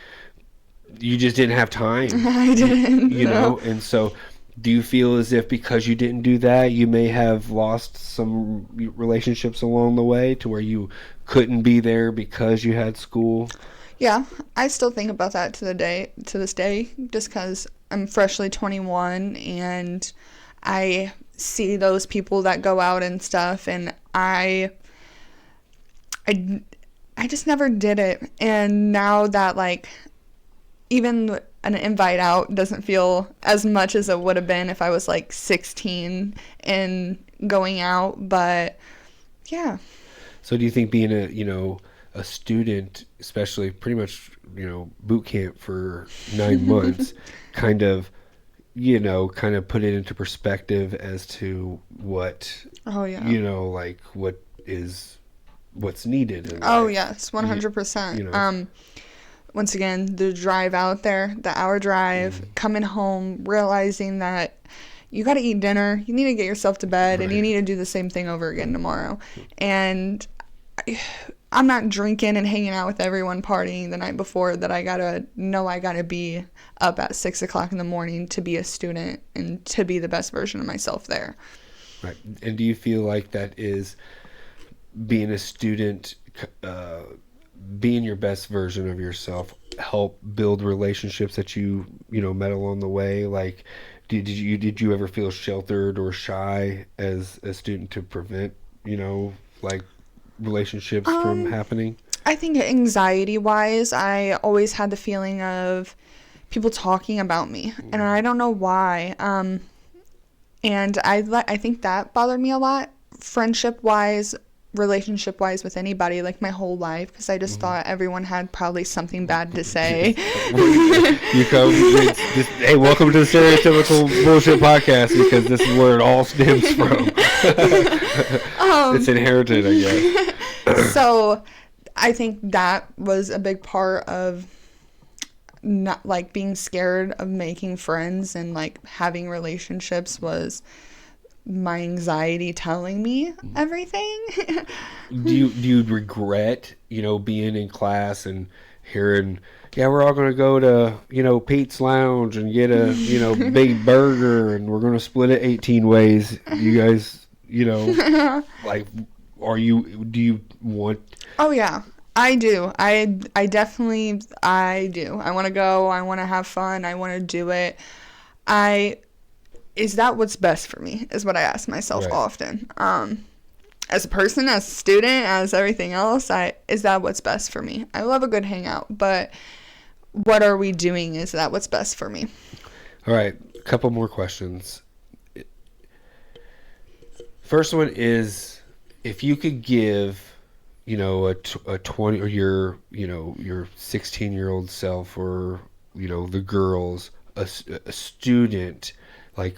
you just didn't have time. I didn't. You know, and so do you feel as if because you didn't do that, you may have lost some relationships along the way to where you couldn't be there because you had school? Yeah, I still think about that to this day, just because I'm freshly 21 and I see those people that go out and stuff, and I just never did it. And now that, like, even an invite out doesn't feel as much as it would have been if I was like 16 and going out, but yeah. So do you think being a student, especially pretty much, boot camp for 9 months, kind of put it into perspective as to what, like what's needed in Oh, life? yes, 100%. Once again, the drive out there, the hour drive, coming home, realizing that you got to eat dinner, you need to get yourself to bed, and you need to do the same thing over again tomorrow. And I'm not drinking and hanging out with everyone partying the night before that I gotta be up at 6 o'clock in the morning to be a student and to be the best version of myself there. Right. And do you feel like that is being a student, being your best version of yourself, help build relationships that you met along the way? Like, did you ever feel sheltered or shy as a student to prevent like relationships from happening? I think anxiety wise, I always had the feeling of people talking about me, and I don't know why. And I think that bothered me a lot, friendship wise, relationship wise, with anybody, like my whole life, because I just thought everyone had probably something bad to say. Hey, welcome to the Stereotypical Bullshit Podcast, because this is where it all stems from. It's inherited, I guess. So I think that was a big part of not like being scared of making friends and like having relationships, was my anxiety telling me everything. Do you regret, being in class and hearing, yeah, we're all going to go to, Pete's Lounge and get a, big burger and we're going to split it 18 ways. You guys, like, do you want? Oh, yeah, I do. I definitely, I do. I want to go. I want to have fun. I want to do it. Is that what's best for me, is what I ask myself often. As a person, as a student, as everything else, is that what's best for me? I love a good hangout, but what are we doing? Is that what's best for me? All right, a couple more questions. First one is, if you could give, a 20 or your 16-year-old self, or the girls, a student, like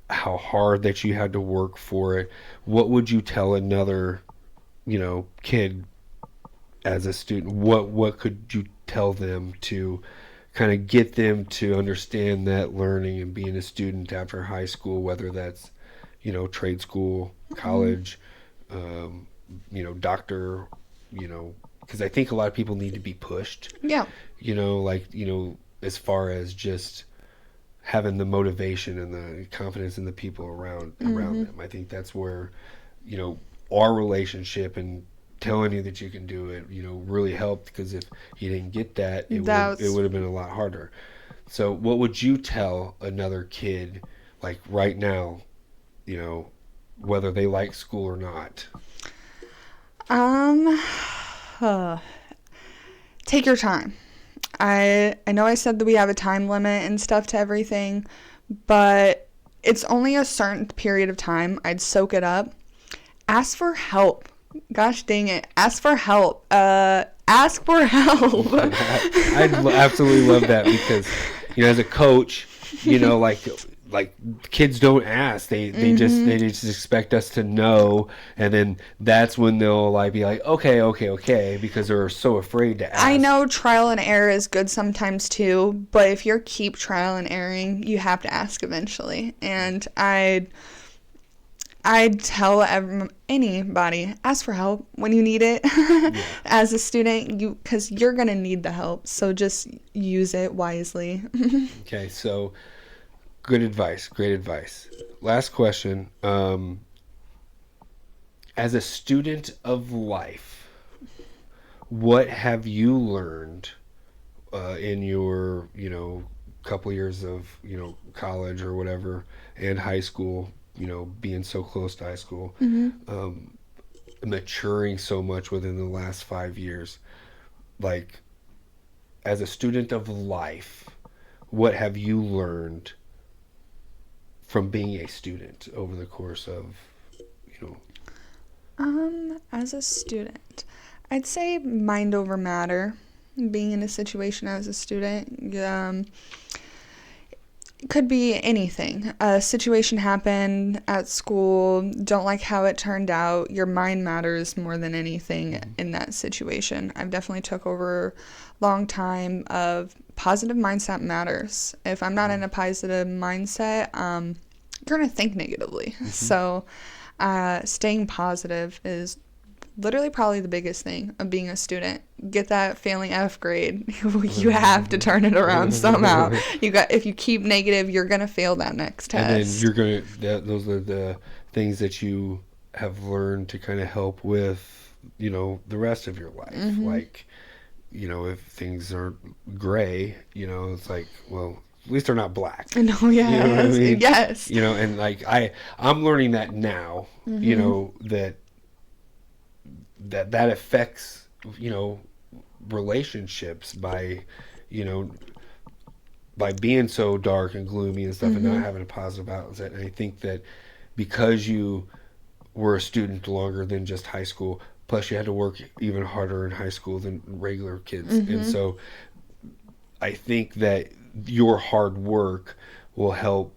how hard that you had to work for it, what would you tell another kid as a student? What could you tell them to kind of get them to understand that learning and being a student after high school, whether that's trade school, college, doctor, because I think a lot of people need to be pushed, as far as just having the motivation and the confidence in the people around them. I think that's where, our relationship and telling you that you can do it, really helped, because if you didn't get that, it would have been a lot harder. So what would you tell another kid, like right now, whether they like school or not? Take your time. I know I said that we have a time limit and stuff to everything, but it's only a certain period of time. I'd soak it up. Ask for help. Gosh dang it. Ask for help. Ask for help. I absolutely love that because, as a coach, like kids don't ask. They just expect us to know, and then that's when they'll like be like, okay, because they're so afraid to ask. I know trial and error is good sometimes too, but if you keep trial and erroring, you have to ask eventually. And I'd tell anybody, ask for help when you need it. As a student, because you're going to need the help. So just use it wisely. Okay, so good advice. Great advice. Last question. As a student of life, what have you learned in your, couple years of, college or whatever and high school, being so close to high school, maturing so much within the last 5 years? Like, as a student of life, what have you learned from being a student over the course of, As a student, I'd say mind over matter. Being in a situation as a student, could be anything. A situation happened at school, don't like how it turned out. Your mind matters more than anything in that situation. I've definitely took over a long time of positive mindset matters. If I'm not in a positive mindset, you're going to think negatively. So staying positive is literally probably the biggest thing of being a student. Get that failing F grade. You have to turn it around somehow. If you keep negative, you're gonna fail that next test. And then those are the things that you have learned to kind of help with, the rest of your life. Like, if things aren't gray, it's like, well, at least they're not black. No, yes, you know what I mean? Yes. And like I'm learning that now. That affects, relationships by being so dark and gloomy and stuff and not having a positive outlet. And I think that because you were a student longer than just high school, plus you had to work even harder in high school than regular kids. And so I think that your hard work will help,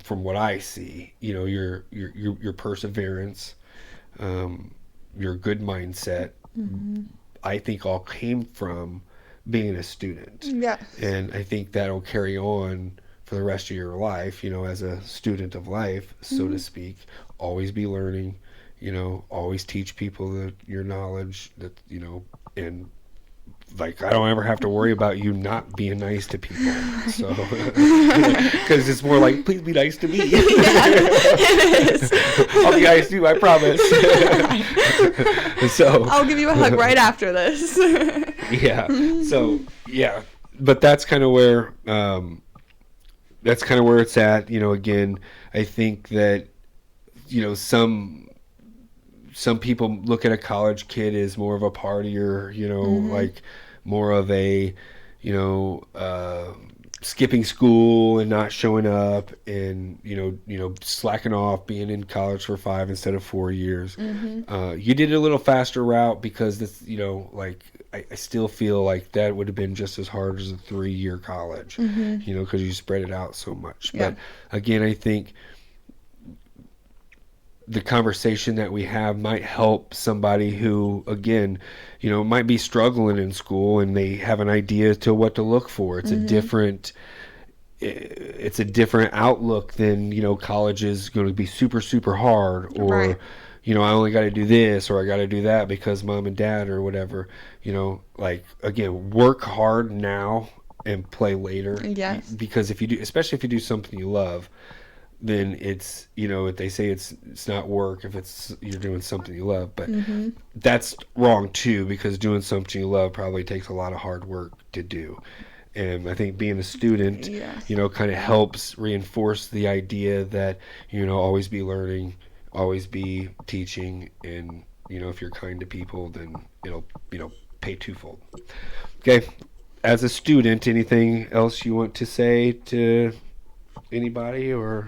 from what I see, your perseverance, your good mindset, I think all came from being a student. Yeah. And I think that'll carry on for the rest of your life, as a student of life, so to speak. Always be learning, always teach people your knowledge, and like, I don't ever have to worry about you not being nice to people. So, because it's more like, please be nice to me. Yeah, it is. I'll be nice to you, I promise. So I'll give you a hug right after this. Yeah. So yeah, but that's kind of where it's at. Again, I think that some people look at a college kid as more of a partier, like more of a, skipping school and not showing up and, slacking off, being in college for 5 instead of 4 years. You did a little faster route because this, like, I still feel like that would have been just as hard as a 3-year college, because you spread it out so much. Yeah. But again, I think the conversation that we have might help somebody who, again, might be struggling in school and they have an idea to what to look for. It's a different outlook than, college is going to be super, super hard, or, Right. I only got to do this or I got to do that because mom and dad or whatever, like, again, work hard now and play later. Yes. Because especially if you do something you love, then it's, they say it's not work if you're doing something you love, but that's wrong too, because doing something you love probably takes a lot of hard work to do. And I think being a student, kind of helps reinforce the idea that, always be learning, always be teaching, and, if you're kind to people, then it'll, pay twofold. Okay. As a student, anything else you want to say to anybody, or?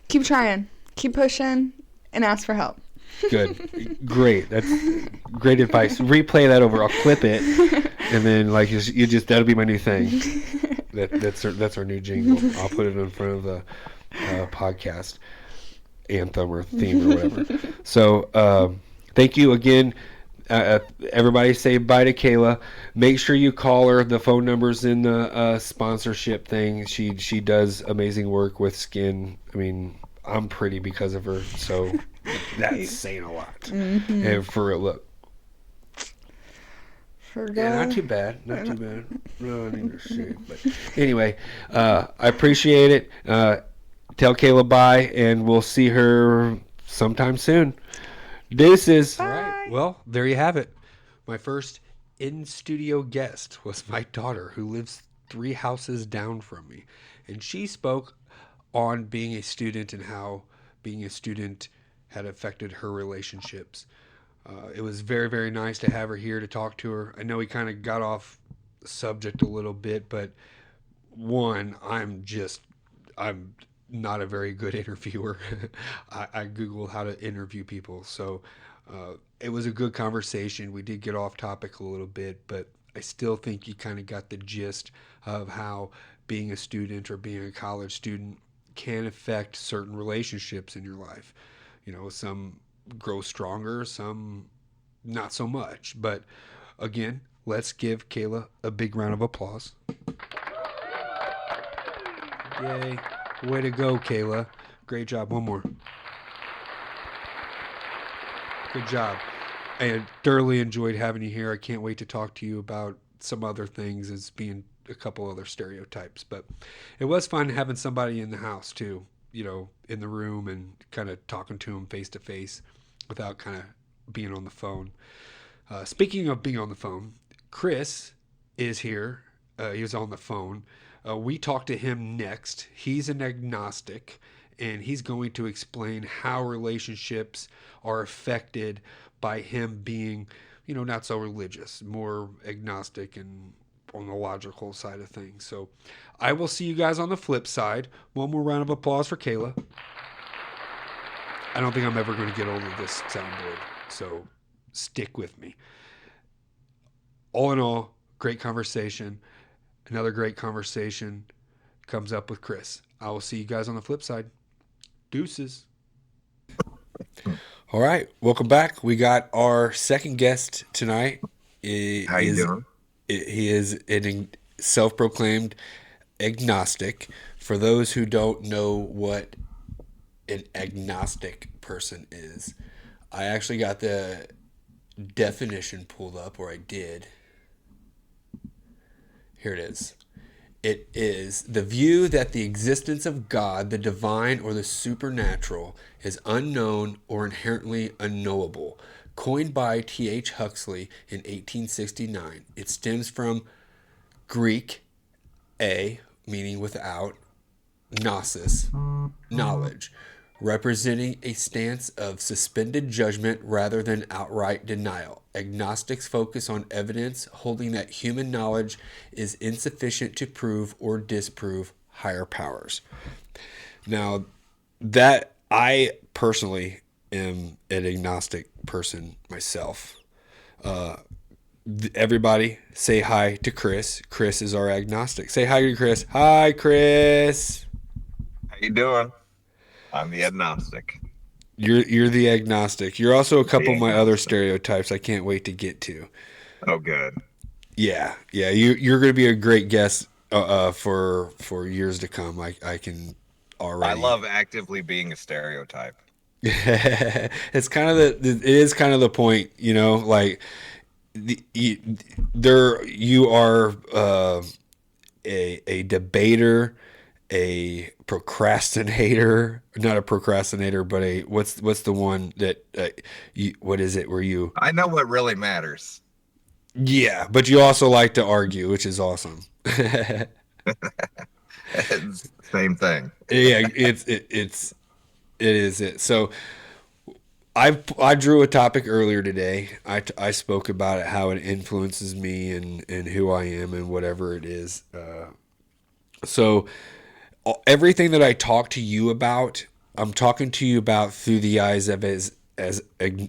Keep trying, keep pushing, and ask for help. Good. Great. That's great advice. Replay that over. I'll clip it, and then like you just that'll be my new thing. That's our new jingle. I'll put it in front of the podcast anthem or theme or whatever. So thank you again. Everybody say bye to Kayla. Make sure you call her. The phone number's in the sponsorship thing. She does amazing work with skin. I mean, I'm pretty because of her, so that's saying a lot. Mm-hmm. And for real, look. Yeah, not too bad. Not too bad. No, I need to shave. But anyway, I appreciate it. Tell Kayla bye, and we'll see her sometime soon. Deuces. Bye. All right. Well, there you have it. My first in-studio guest was my daughter, who lives 3 houses down from me. And she spoke on being a student and how being a student had affected her relationships. It was very, very nice to have her here to talk to her. I know we kind of got off the subject a little bit, but one, I'm not a very good interviewer. I Googled how to interview people. So it was a good conversation. We did get off topic a little bit, but I still think you kind of got the gist of how being a student or being a college student can affect certain relationships in your life. You know, some grow stronger, some not so much. But again, let's give Kayla a big round of applause. Yay. Way to go, Kayla. Great job. One more. Good job. I thoroughly enjoyed having you here. I can't wait to talk to you about some other things as being a couple other stereotypes. But it was fun having somebody in the house, too, you know, in the room and kind of talking to them face to face without kind of being on the phone. Speaking of being on the phone, Chris is here. He was on the phone. We talked to him next. He's an agnostic, and he's going to explain how relationships are affected by him being, you know, not so religious, more agnostic and on the logical side of things. So I will see you guys on the flip side. One more round of applause for Kayla. I don't think I'm ever going to get over this soundboard, so stick with me. All in all, great conversation. Another great conversation comes up with Chris. I will see you guys on the flip side. Deuces. All right, welcome back. We got our second guest tonight. How you doing? He is a self-proclaimed agnostic. For those who don't know what an agnostic person is, I actually got the definition pulled up, or I did. Here it is. It is the view that the existence of God, the divine, or the supernatural is unknown or inherently unknowable. Coined by T.H. Huxley in 1869, it stems from Greek a, meaning without, gnosis, knowledge, representing a stance of suspended judgment rather than outright denial. Agnostics focus on evidence, holding that human knowledge is insufficient to prove or disprove higher powers. Now, that I personally am an agnostic person myself. Everybody say hi to Chris. Chris is our agnostic. Say hi to Chris. Hi, Chris. How you doing? I'm the agnostic. You're the agnostic. You're also a couple of my other stereotypes I can't wait to get to. Oh, good. Yeah. You're going to be a great guest for years to come. I can already. I love actively being a stereotype. It's kind of it is kind of the point, you know. Like you are a debater, a procrastinator, not a procrastinator, but a what's the one that what is it where you I know what really matters. Yeah, but you also like to argue, which is awesome. Same thing. Yeah, it is it. So I drew a topic earlier today. I spoke about it, how it influences me and who I am and whatever it is. So everything that I talk to you about, I'm talking to you about through the eyes of as as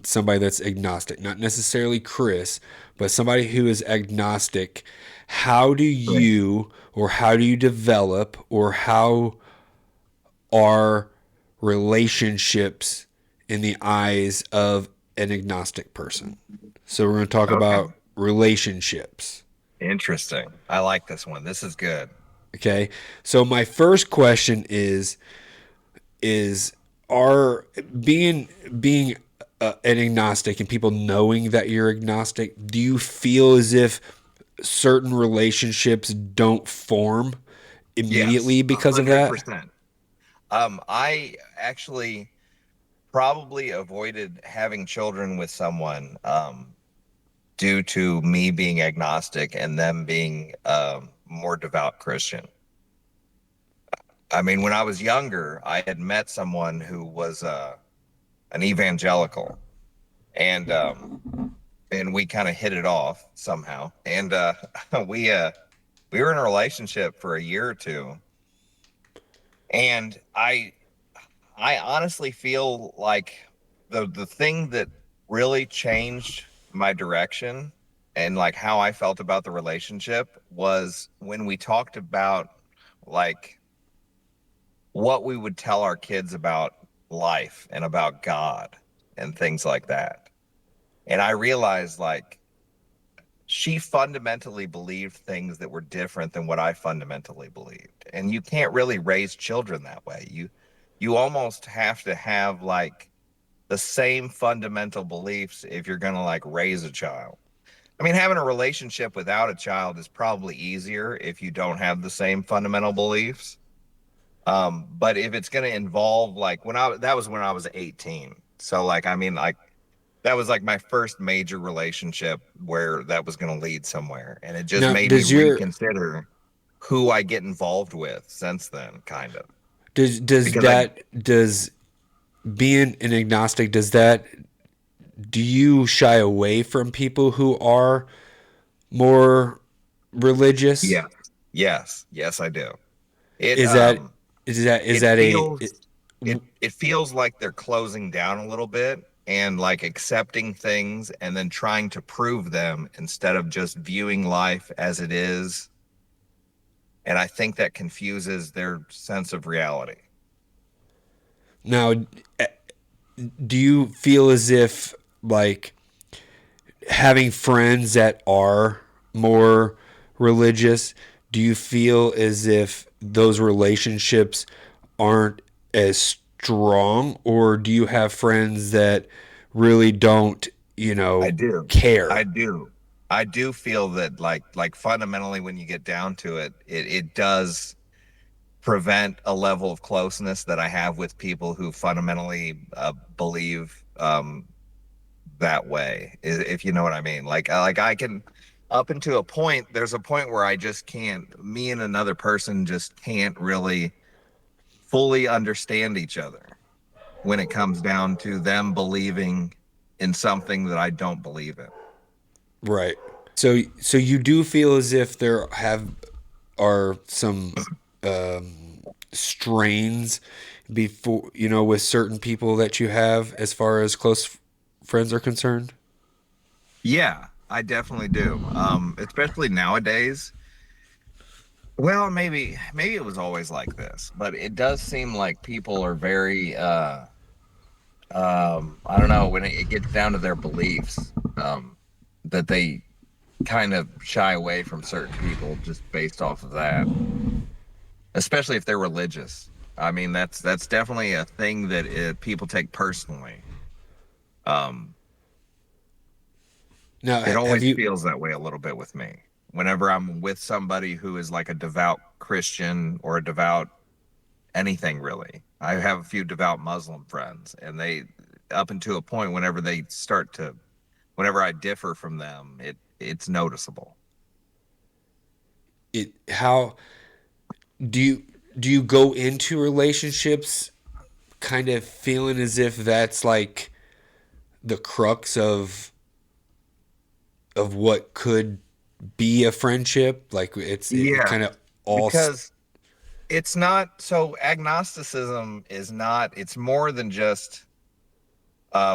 somebody that's agnostic, not necessarily Chris, but somebody who is agnostic, how do Right. you or how do you develop or how are relationships in the eyes of an agnostic person? So we're going to talk Okay. about relationships. Interesting. I like this one. This is good. Okay. So my first question is are being an agnostic and people knowing that you're agnostic, do you feel as if certain relationships don't form Yes, immediately because of that? 100%. I actually probably avoided having children with someone due to me being agnostic and them being more devout Christian. I mean, when I was younger, I had met someone who was an evangelical, and we kind of hit it off somehow, and we uh, we were in a relationship for a year or two, and I honestly feel like the thing that really changed my direction and like how I felt about the relationship was when we talked about like what we would tell our kids about life and about God and things like that. And I realized like she fundamentally believed things that were different than what I fundamentally believed. And you can't really raise children that way. You almost have to have like the same fundamental beliefs if you're going to like raise a child. I mean, having a relationship without a child is probably easier if you don't have the same fundamental beliefs. But if it's going to involve like that was when I was 18. So like I mean like that was like my first major relationship where that was going to lead somewhere, and it just Now, made me reconsider who I get involved with since then, kind of. Because I does being an agnostic, does that, do you shy away from people who are more religious? Yes, yes, I do. It Is that is it that feels it feels like they're closing down a little bit and like accepting things and then trying to prove them instead of just viewing life as it is. And I think that confuses their sense of reality. now, do you feel as if like having friends that are more religious, do you feel as if those relationships aren't as strong, or do you have friends that really don't, I do. I care? do. I do feel that like fundamentally when you get down to it, it does prevent a level of closeness that I have with people who fundamentally believe that way, if you know what I mean. Like I can up into a point, there's a point where I just can't, me and another person just can't really fully understand each other when it comes down to them believing in something that I don't believe in. Right. So you do feel as if there have are some strains before, with certain people that you have as far as close friends are concerned? Yeah, I definitely do. Especially nowadays. Well, maybe it was always like this, but it does seem like people are very I don't know, when it gets down to their beliefs, that they kind of shy away from certain people just based off of that, especially if they're religious. I mean, that's definitely a thing that people take personally. Um, Now, it have always you feels that way a little bit with me. Whenever I'm with somebody who is like a devout Christian or a devout anything really. I have a few devout Muslim friends, and they, up until a point, whenever I differ from them, it's noticeable. it how do you do you go into relationships kind of feeling as if that's like the crux of what could be a friendship, like it Yeah, kind of all because it's not so agnosticism is not, it's more than just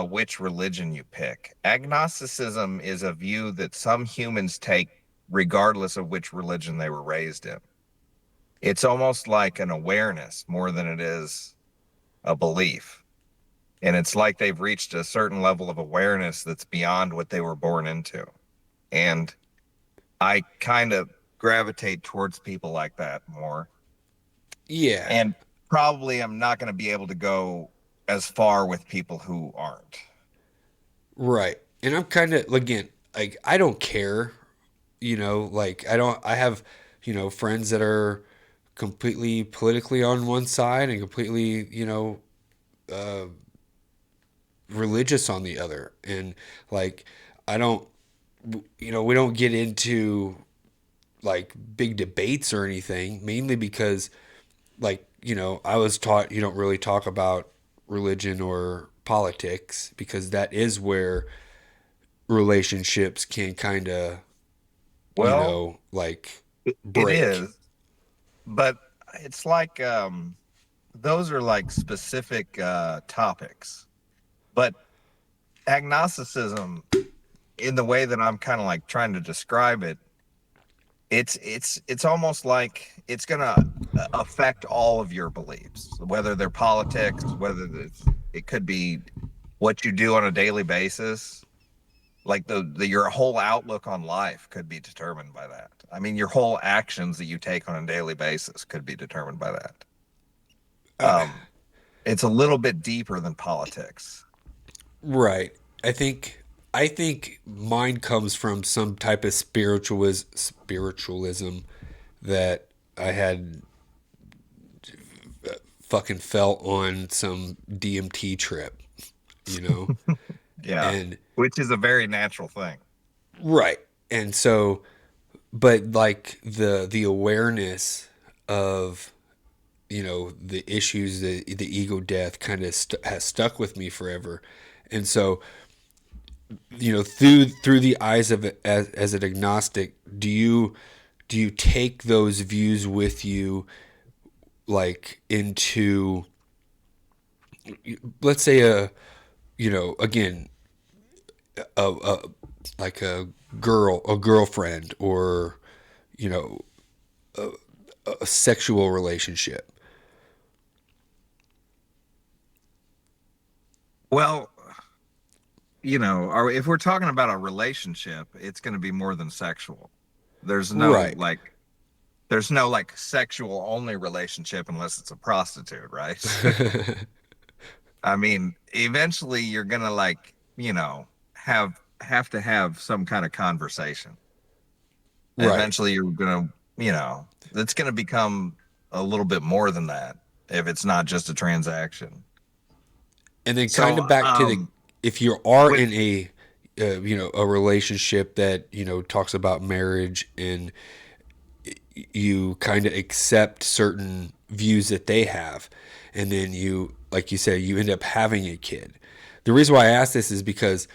which religion you pick. Agnosticism is a view that some humans take regardless of which religion they were raised in. It's almost like an awareness more than it is a belief. And it's like they've reached a certain level of awareness that's beyond what they were born into. And I kind of gravitate towards people like that more. Yeah, And probably I'm not going to be able to go as far with people who aren't. right. And I'm kind of, again, like, I don't care, like, I have, friends that are completely politically on one side and completely, religious on the other. And, like, I don't, we don't get into, like, big debates or anything, mainly because, like, I was taught you don't really talk about religion or politics because that is where relationships can kind of, Well, like, it break. is, but it's like those are like specific topics. But agnosticism, in the way that I'm kind of like trying to describe it, it's almost like it's going to affect all of your beliefs, whether they're politics, it could be what you do on a daily basis. Like the your whole outlook on life could be determined by that. I mean, your whole actions that you take on a daily basis could be determined by that. Um, it's a little bit deeper than politics. Right. I think I think mine comes from some type of spiritualism that I had fucking felt on some DMT trip, you know? Yeah, And which is a very natural thing. right. And so, but like the awareness of, the issues, the ego death kind of has stuck with me forever. And so, through the eyes of it as an agnostic, do you take those views with you, like, into, let's say, again, a like a girlfriend, or, you know a sexual relationship? Well, if we're talking about a relationship, it's going to be more than sexual. There's no Right. like there's no like sexual only relationship unless it's a prostitute, right? I mean, eventually you're going to like, have to have some kind of conversation. Right. Eventually you're going to, it's going to become a little bit more than that if it's not just a transaction. And then, kind So, of back to the, if you are with in a relationship that, talks about marriage, and you kind of accept certain views that they have, and then you, like you said, you end up having a kid. The reason why I ask this is because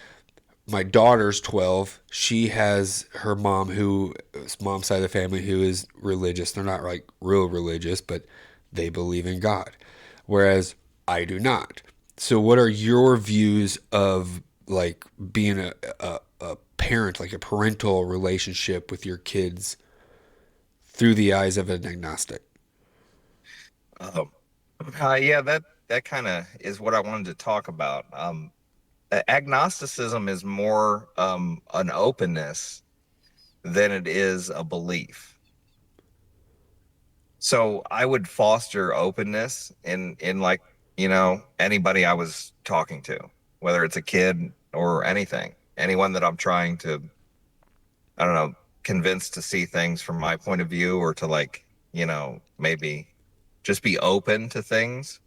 my daughter's 12. She has her mom, who is mom's side of the family, who is religious. They're not like real religious, but they believe in God, whereas I do not. So what are your views of, like, being a parent, like a parental relationship with your kids through the eyes of an agnostic? um, yeah, that kind of is what I wanted to talk about. Agnosticism is more an openness than it is a belief. So I would foster openness in like, anybody I was talking to, whether it's a kid or anything, anyone that I'm trying to, I don't know, convince to see things from my point of view, or to like, maybe just be open to things.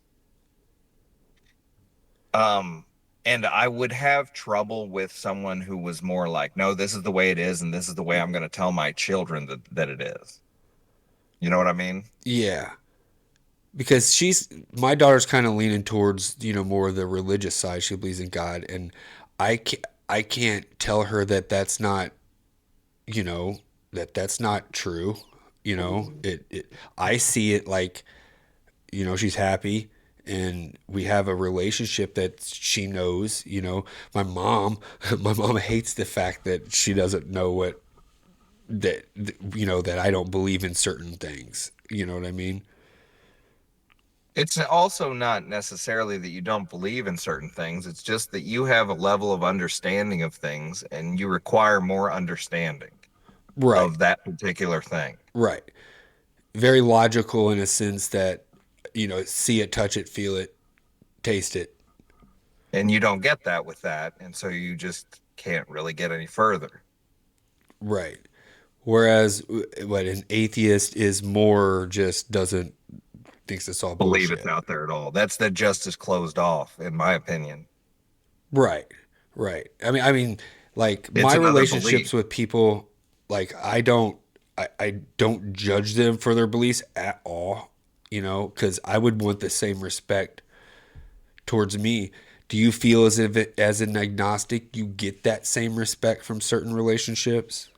Um, and I would have trouble with someone who was more like, no, this is the way it is, and this is the way I'm going to tell my children that it is. You know what I mean? Yeah, because my daughter's kind of leaning towards, more of the religious side. She believes in God, and I can't tell her that that's not, that's not true. I see it like, she's happy, and we have a relationship that she knows. My mom, my mom hates the fact that she doesn't know that I don't believe in certain things. You know what I mean? It's also not necessarily that you don't believe in certain things. It's just that you have a level of understanding of things and you require more understanding Right, of that particular thing. right. Very logical in a sense that, see it, touch it, feel it, taste it. And you don't get that with that. And so you just can't really get any further. Right. Whereas, what an atheist is more just doesn't thinks it's all Believe it's bullshit. out there at all. That's the justice closed off, in my opinion. Right. Right. I mean, like my It's another belief. relationships with people, like I don't judge them for their beliefs at all, because I would want the same respect towards me. Do you feel as if as an agnostic you get that same respect from certain relationships?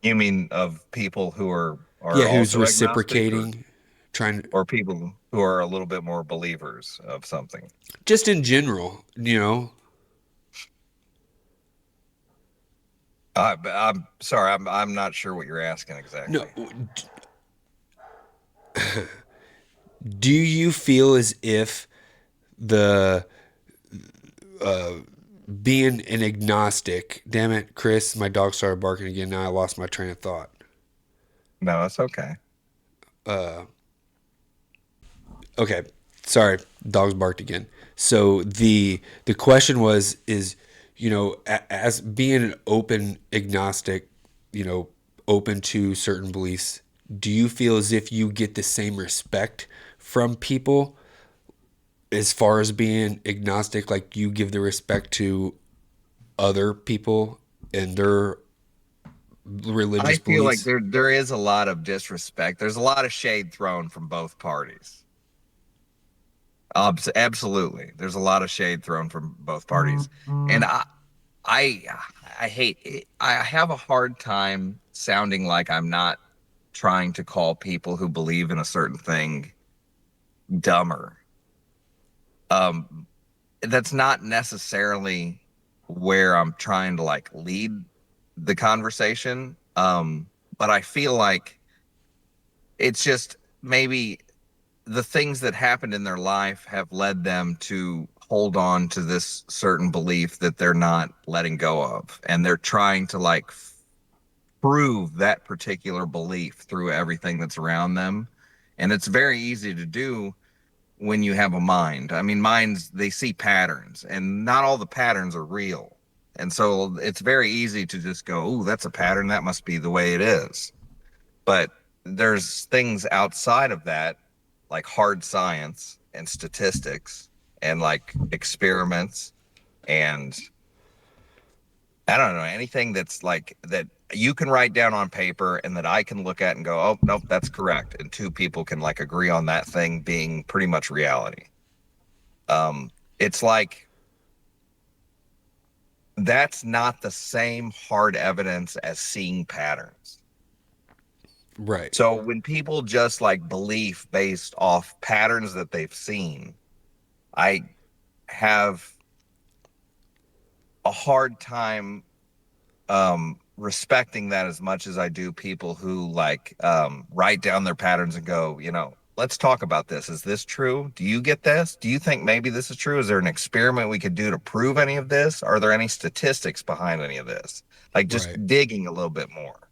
You mean of people who are Yeah, who's also agnostic, or reciprocating, trying or people who are a little bit more believers of something? just in general. I'm sorry, I'm not sure what you're asking No, exactly. do you feel as if the being an agnostic, damn it, Chris, my dog started barking again. Now I lost my train of thought. No, it's okay. Okay, sorry, dogs barked again. So the question is, as being an open agnostic, open to certain beliefs, do you feel as if you get the same respect from people as far as being agnostic, like you give the respect to other people and their I religious feel like beliefs? there is a lot of disrespect. There's a lot of shade thrown from both parties. Absolutely. There's a lot of shade thrown from both parties. And I I hate it. I have a hard time sounding like I'm not trying to call people who believe in a certain thing dumber. Um, that's not necessarily where I'm trying to like lead the conversation. But I feel like it's just maybe the things that happened in their life have led them to hold on to this certain belief that they're not letting go of. And they're trying to like prove that particular belief through everything that's around them. And it's very easy to do when you have a mind. I mean, minds, they see patterns, and not all the patterns are real. And so it's very easy to just go, "Oh, that's a pattern. That must be the way it is." But there's things outside of that, like hard science and statistics and like experiments and I don't know, anything that's like that you can write down on paper and that I can look at and go, "Oh, nope, that's correct." And two people can like agree on that thing being pretty much reality. It's like that's not the same hard evidence as seeing patterns. Right. So when people just like belief based off patterns that they've seen, I have a hard time respecting that as much as I do people who like write down their patterns and go, let's talk about this. Is this true? Do you get this? Do you think maybe this is true? Is there an experiment we could do to prove any of this? Are there any statistics behind any of this? Like Right. just digging a little bit more.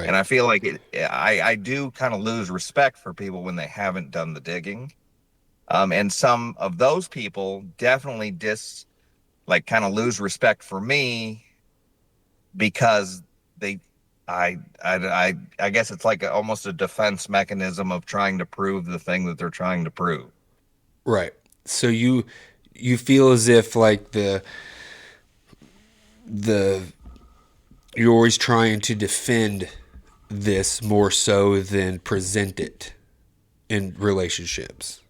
And Right. I feel like I do kind of lose respect for people when they haven't done the digging. And some of those people definitely like kind of lose respect for me because they I guess it's like almost a defense mechanism of trying to prove the thing that they're trying to prove. Right. So you feel as if like the you're always trying to defend this more so than present it in relationships.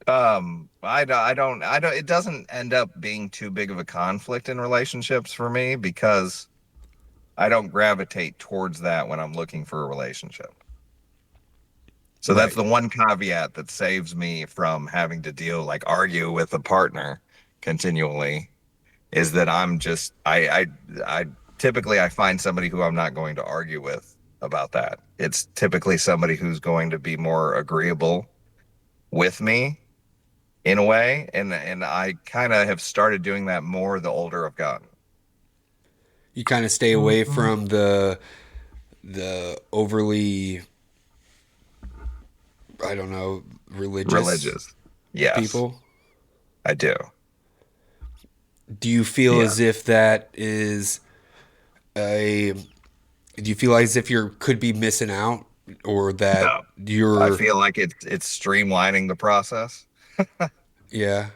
I don't it doesn't end up being too big of a conflict in relationships for me because I don't gravitate towards that when I'm looking for a relationship. So that's Right. the one caveat that saves me from having to argue with a partner continually, is that I typically I find somebody who I'm not going to argue with about that. It's typically somebody who's going to be more agreeable with me in a way, and I kind of have started doing that more the older I've gotten. You kind of stay away from the overly, I don't know, religious Religious. Yes, people. I do. Do you feel Yeah. as if that is a do you feel as if you could be missing out, or that No. I you're, feel like it's streamlining the process. yeah,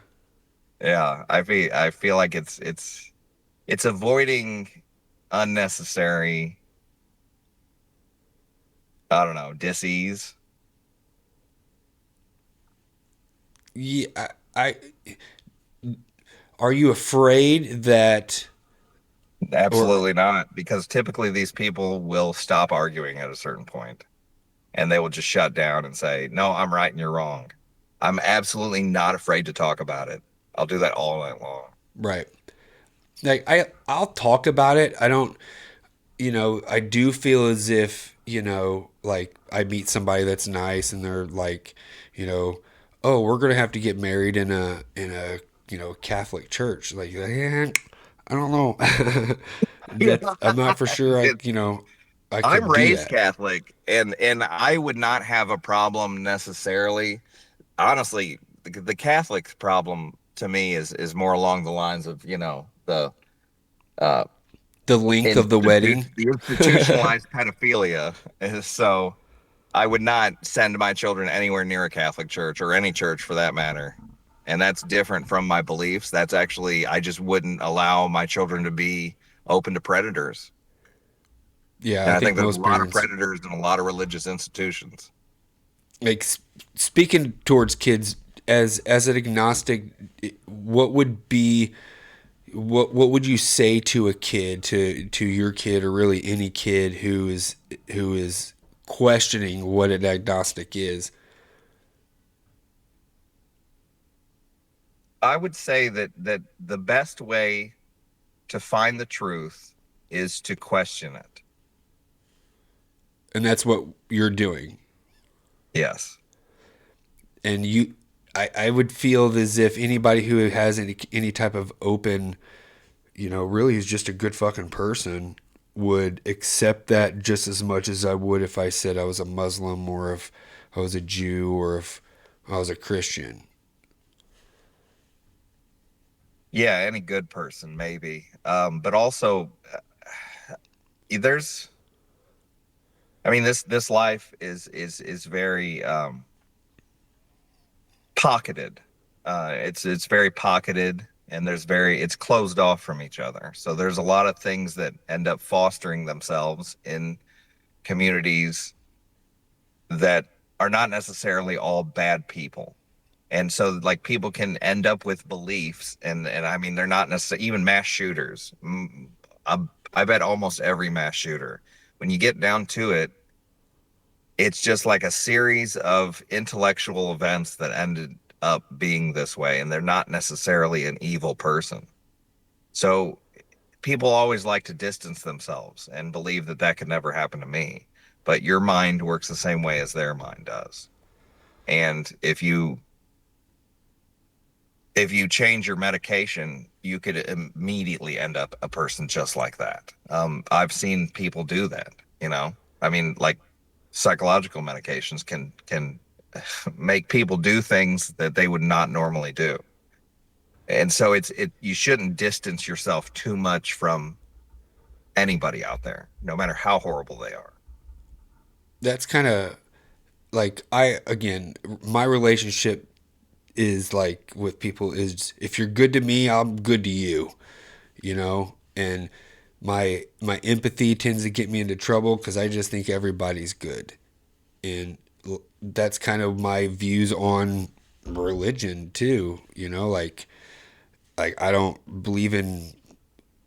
Yeah, I feel like it's avoiding unnecessary, I don't know, dis-ease. yeah, I are you afraid that, or Absolutely not, because typically these people will stop arguing at a certain point and they will just shut down and say, "No, I'm right and you're wrong." I'm absolutely not afraid to talk about it. I'll do that all night long. right, like I'll talk about it. I don't, I do feel as if, like I meet somebody that's nice and they're like, you know, oh, we're gonna have to get married in a Catholic church. Like, I don't know. That's, I'm not for sure. It's, I I'm could do raised that. Catholic, and I would not have a problem necessarily. Honestly, the Catholic problem to me is more along the lines of, the uh, The length of the wedding. the institutionalized pedophilia. So I would not send my children anywhere near a Catholic church or any church for that matter. And that's different from my beliefs. That's actually, I just wouldn't allow my children to be open to predators. Yeah, And I I think think there's a most lot of parents, predators in a lot of religious institutions. like speaking towards kids as an agnostic, what would be what would you say to a kid, to your kid, or really any kid who is questioning what an agnostic is? I would say that the best way to find the truth is to question it. And that's what you're doing. Yes. And I would feel as if anybody who has any type of open, really is just a good fucking person, would accept that just as much as I would if I said I was a Muslim, or if I was a Jew, or if I was a Christian. Yeah, any good person, maybe. But also, there's, I mean, this life is very pocketed. It's very pocketed, and it's closed off from each other. So there's a lot of things that end up fostering themselves in communities that are not necessarily all bad people. And so like people can end up with beliefs, and I mean they're not necessarily even mass shooters. I, I bet almost every mass shooter, when you get down to it, it's just like a series of intellectual events that ended up being this way, and they're not necessarily an evil person. So people always like to distance themselves and believe that that could never happen to me. But your mind works the same way as their mind does. And if you change your medication, you could immediately end up a person just like that. I've seen people do that. I mean, like psychological medications can make people do things that they would not normally do. And so you shouldn't distance yourself too much from anybody out there, no matter how horrible they are. That's kind of like, again, my relationship is like with people is, if you're good to me, I'm good to you, and my empathy tends to get me into trouble because I just think everybody's good. And that's kind of my views on religion too, like I don't believe in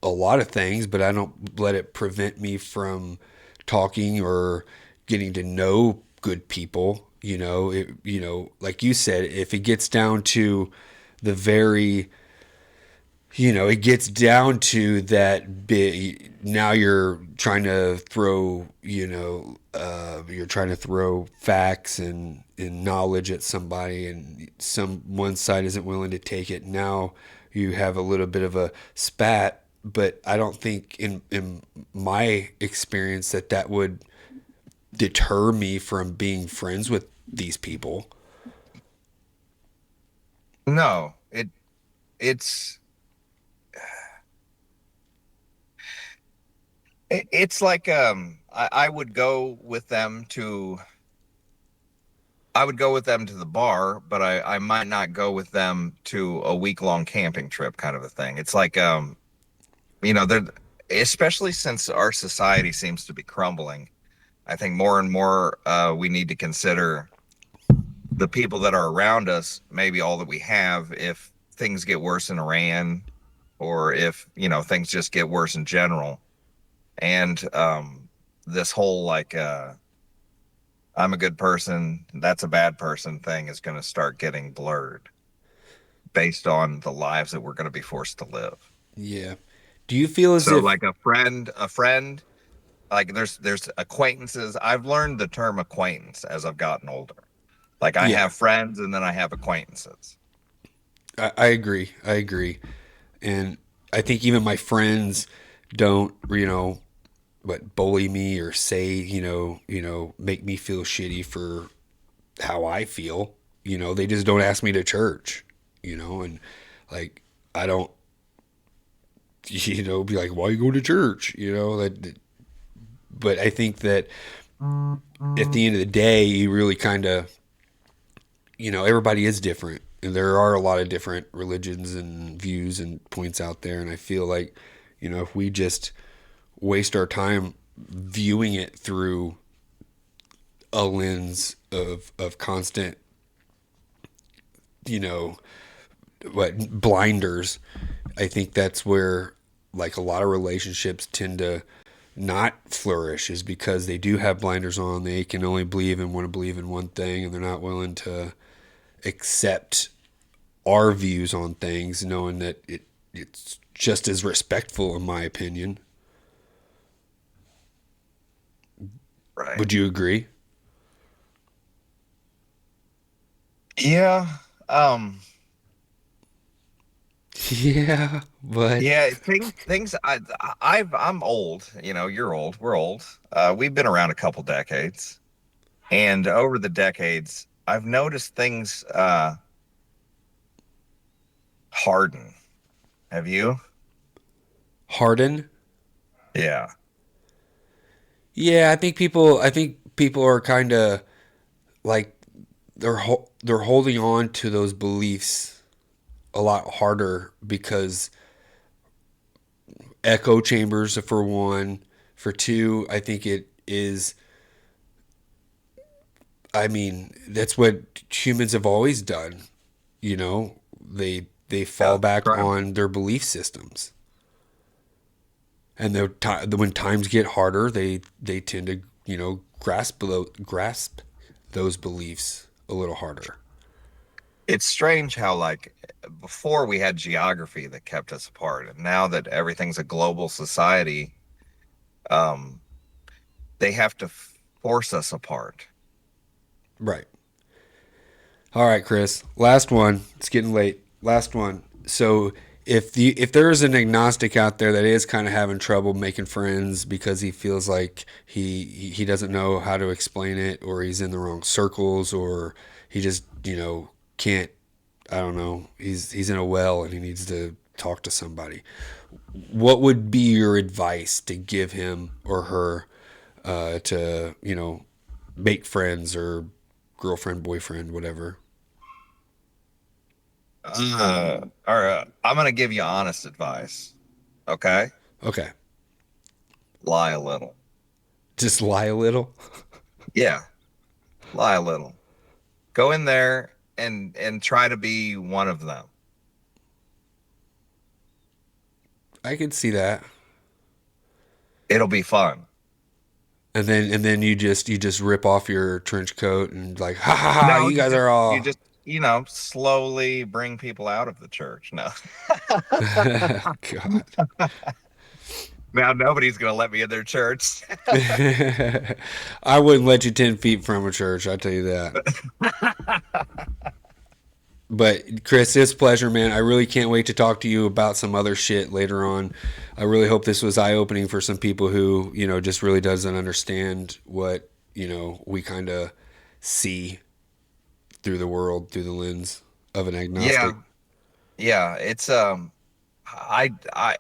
a lot of things, but I don't let it prevent me from talking or getting to know good people, Like you said, if it gets down to the very, it gets down to that bit. Now you're trying to throw facts and knowledge at somebody, and one side isn't willing to take it. Now you have a little bit of a spat, but I don't think in my experience that would deter me from being friends with these people. No, it's it's like I would go with them to the bar, but I might not go with them to a week-long camping trip kind of a thing. It's like they're especially since our society seems to be crumbling. I think more and more we need to consider the people that are around us, maybe all that we have, if things get worse in Iran, or if things just get worse in general. And this whole like I'm a good person, that's a bad person thing is going to start getting blurred based on the lives that we're going to be forced to live. Yeah. Do you feel as So if like a friend, like there's acquaintances. I've learned the term acquaintance as I've gotten older. Like I yeah, have friends and then I have acquaintances. I agree. I agree. And I think even my friends don't, bully me or say, make me feel shitty for how I feel. They just don't ask me to church, and like I don't, be like, why you go to church? But I think that at the end of the day, you really kind of, everybody is different. And there are a lot of different religions and views and points out there. And I feel like, if we just waste our time viewing it through a lens of constant, you know, blinders, I think that's where like a lot of relationships tend to not flourish, is because they do have blinders on. They can only believe and want to believe in one thing, and they're not willing to accept our views on things, knowing that it's just as respectful, in my opinion. Right. Would you agree? Yeah. Um, Yeah, but yeah, things I'm old, you're old, we're old. We've been around a couple decades. And over the decades, I've noticed things harden. Have you? Harden. Yeah. Yeah, I think people are kind of like they're holding on to those beliefs a lot harder because echo chambers for one. For two, I think it is. I mean, that's what humans have always done. They fall Yeah. back Right. on their belief systems, and when times get harder, they tend to grasp those beliefs a little harder. It's strange how, like, before we had geography that kept us apart, and now that everything's a global society, um, they have to force us apart. Right. All right, Chris. Last one. It's getting late. Last one. So if there is an agnostic out there that is kind of having trouble making friends because he feels like he doesn't know how to explain it, or he's in the wrong circles, or he just can't, I don't know, he's in a well and he needs to talk to somebody. What would be your advice to give him or her to make friends, or girlfriend, boyfriend, whatever? All right, I'm gonna give you honest advice. Okay, Okay. lie a little. Just lie a little. Yeah, lie a little. Go in there and try to be one of them. I could see that. It'll be fun. And then you just rip off your trench coat and like, ha ha ha, No, you guys are you all. just slowly bring people out of the church. No. God. Now nobody's gonna let me in their church. I wouldn't let you 10 feet from a church, I tell you that. But Chris, it's a pleasure, man. I really can't wait to talk to you about some other shit later on. I really hope this was eye opening for some people who, just really doesn't understand what, we kind of see through the world through the lens of an Yeah, agnostic. yeah. It's I I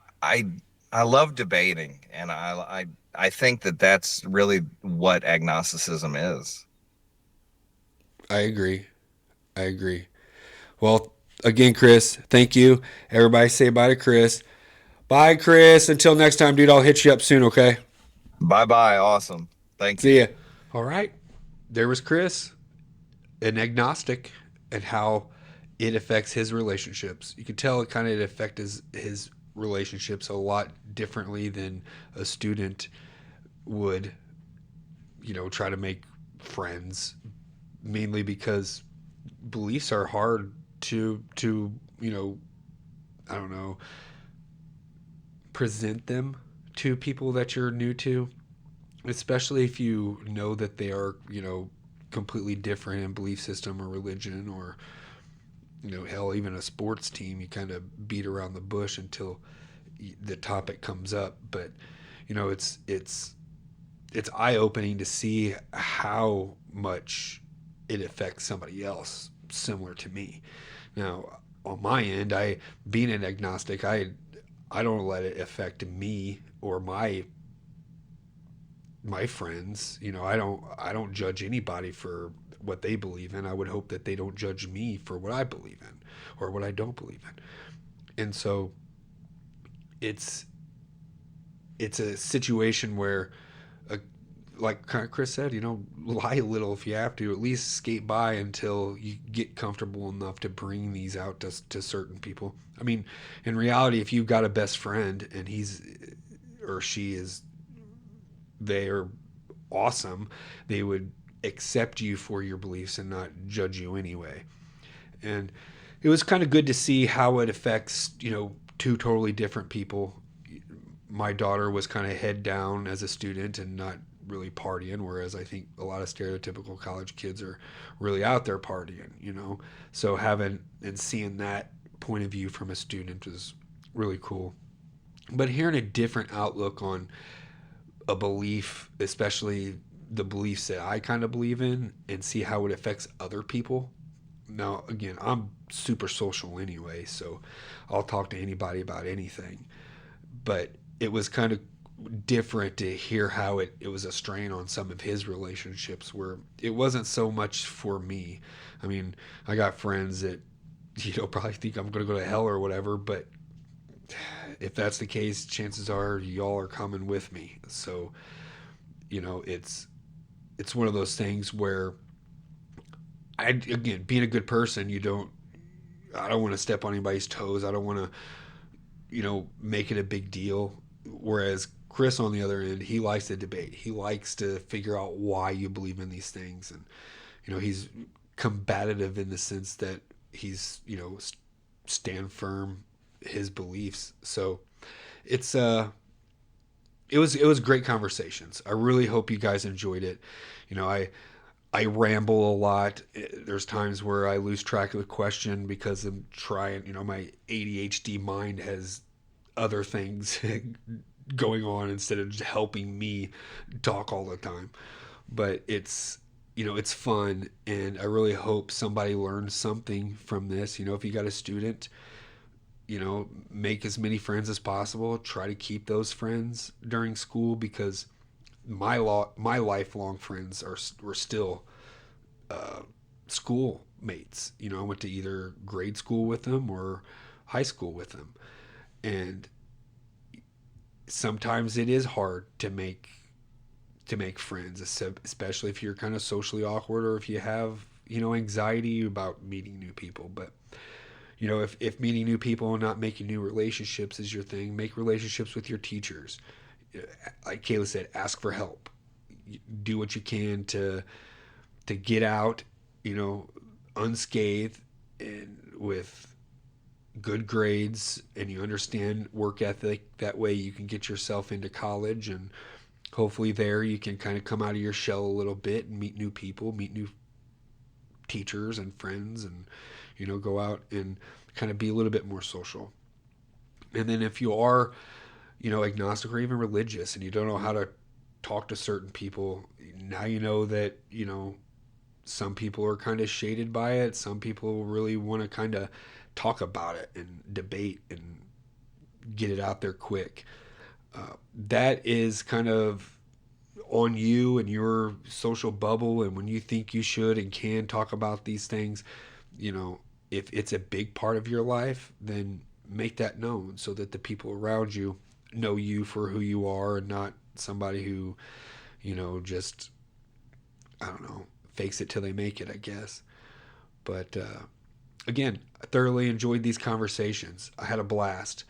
I love debating, and I think that that's really what agnosticism is. I agree. I agree. Well, again, Chris, thank you. Everybody say bye to Chris. Bye, Chris. Until next time, dude, I'll hit you up soon, okay? Bye bye. Awesome. Thank See you. ya. All right. There was Chris, an agnostic, and how it affects his relationships. You can tell it kind of affects his relationships a lot differently than a student would, try to make friends, mainly because beliefs are hard to I don't know, present them to people that you're new to, especially if you know that they are, completely different in belief system or religion or, hell, even a sports team. You kind of beat around the bush until the topic comes up. But, it's eye opening to see how much it affects somebody else similar to me. Now, on my end, I being an agnostic, I don't let it affect me or my friends. I don't judge anybody for what they believe in. I would hope that they don't judge me for what I believe in or what I don't believe in. And so it's it's a situation where, uh, like Chris said, lie a little if you have to. At least skate by until you get comfortable enough to bring these out to certain people. I mean, in reality, if you've got a best friend and he's or she is, they are awesome, they would accept you for your beliefs and not judge you anyway. And it was kind of good to see how it affects, two totally different people. My daughter was kind of head down as a student and not really partying, whereas I think a lot of stereotypical college kids are really out there partying. So having and seeing that point of view from a student was really cool. But hearing a different outlook on a belief, especially the beliefs that I kind of believe in, and see how it affects other people. Now, again, I'm super social anyway, so I'll talk to anybody about anything. But it was kind of different to hear how it was a strain on some of his relationships where it wasn't so much for me. I mean, I got friends that, probably think I'm going to go to hell or whatever, but if that's the case, chances are y'all are coming with me. So, it's one of those things where again, being a good person, I don't want to step on anybody's toes. I don't want to, make it a big deal. Whereas Chris, on the other end, he likes to debate. He likes to figure out why you believe in these things, and he's combative in the sense that he's stand firm his beliefs. So it's it was great conversations. I really hope you guys enjoyed it. I ramble a lot. There's times where I lose track of the question because I'm trying, my ADHD mind has other things going on instead of just helping me talk all the time. But it's fun, and I really hope somebody learns something from this. If you got a student, make as many friends as possible. Try to keep those friends during school, because my lifelong friends were still uh, schoolmates. I went to either grade school with them or high school with them, and sometimes it is hard to make friends, especially if you're kind of socially awkward or if you have anxiety about meeting new people. But if meeting new people and not making new relationships is your thing, make relationships with your teachers. Like Kayla said, ask for help. do what you can to get out, unscathed and with good grades, and you understand work ethic. That way you can get yourself into college, and hopefully there you can kind of come out of your shell a little bit and meet new people, meet new teachers and friends, and go out and kind of be a little bit more social. And then if you are, agnostic or even religious, and you don't know how to talk to certain people, now you know that, some people are kind of shaded by it. Some people really want to kind of talk about it and debate and get it out there quick. That is kind of on you and your social bubble. And when you think you should and can talk about these things, if it's a big part of your life, then make that known so that the people around you know you for who you are and not somebody who, just, I don't know, fakes it till they make it, I guess. But again, I thoroughly enjoyed these conversations. I had a blast.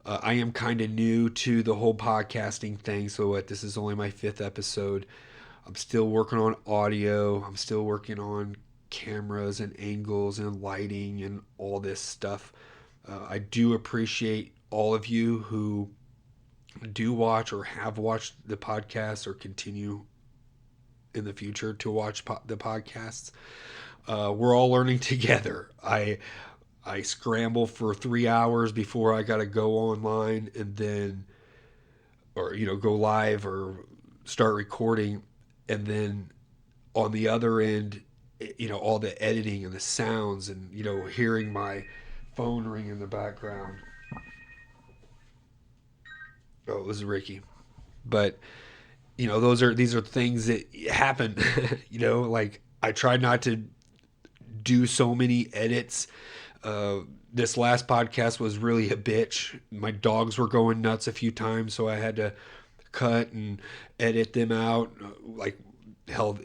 I am kind of new to the whole podcasting thing, so this is only my 5th episode. I'm still working on audio. I'm still working on cameras and angles and lighting and all this stuff. I do appreciate all of you who do watch or have watched the podcast or continue in the future to watch the podcasts. We're all learning together. I scramble for 3 hours before I got to go online and then, or, go live or start recording. And then on the other end, all the editing and the sounds and, hearing my phone ring in the background. Oh, this is Ricky. But, these are things that happen, like I try not to do so many edits. This last podcast was really a bitch. My dogs were going nuts a few times, so I had to cut and edit them out. Like, hell,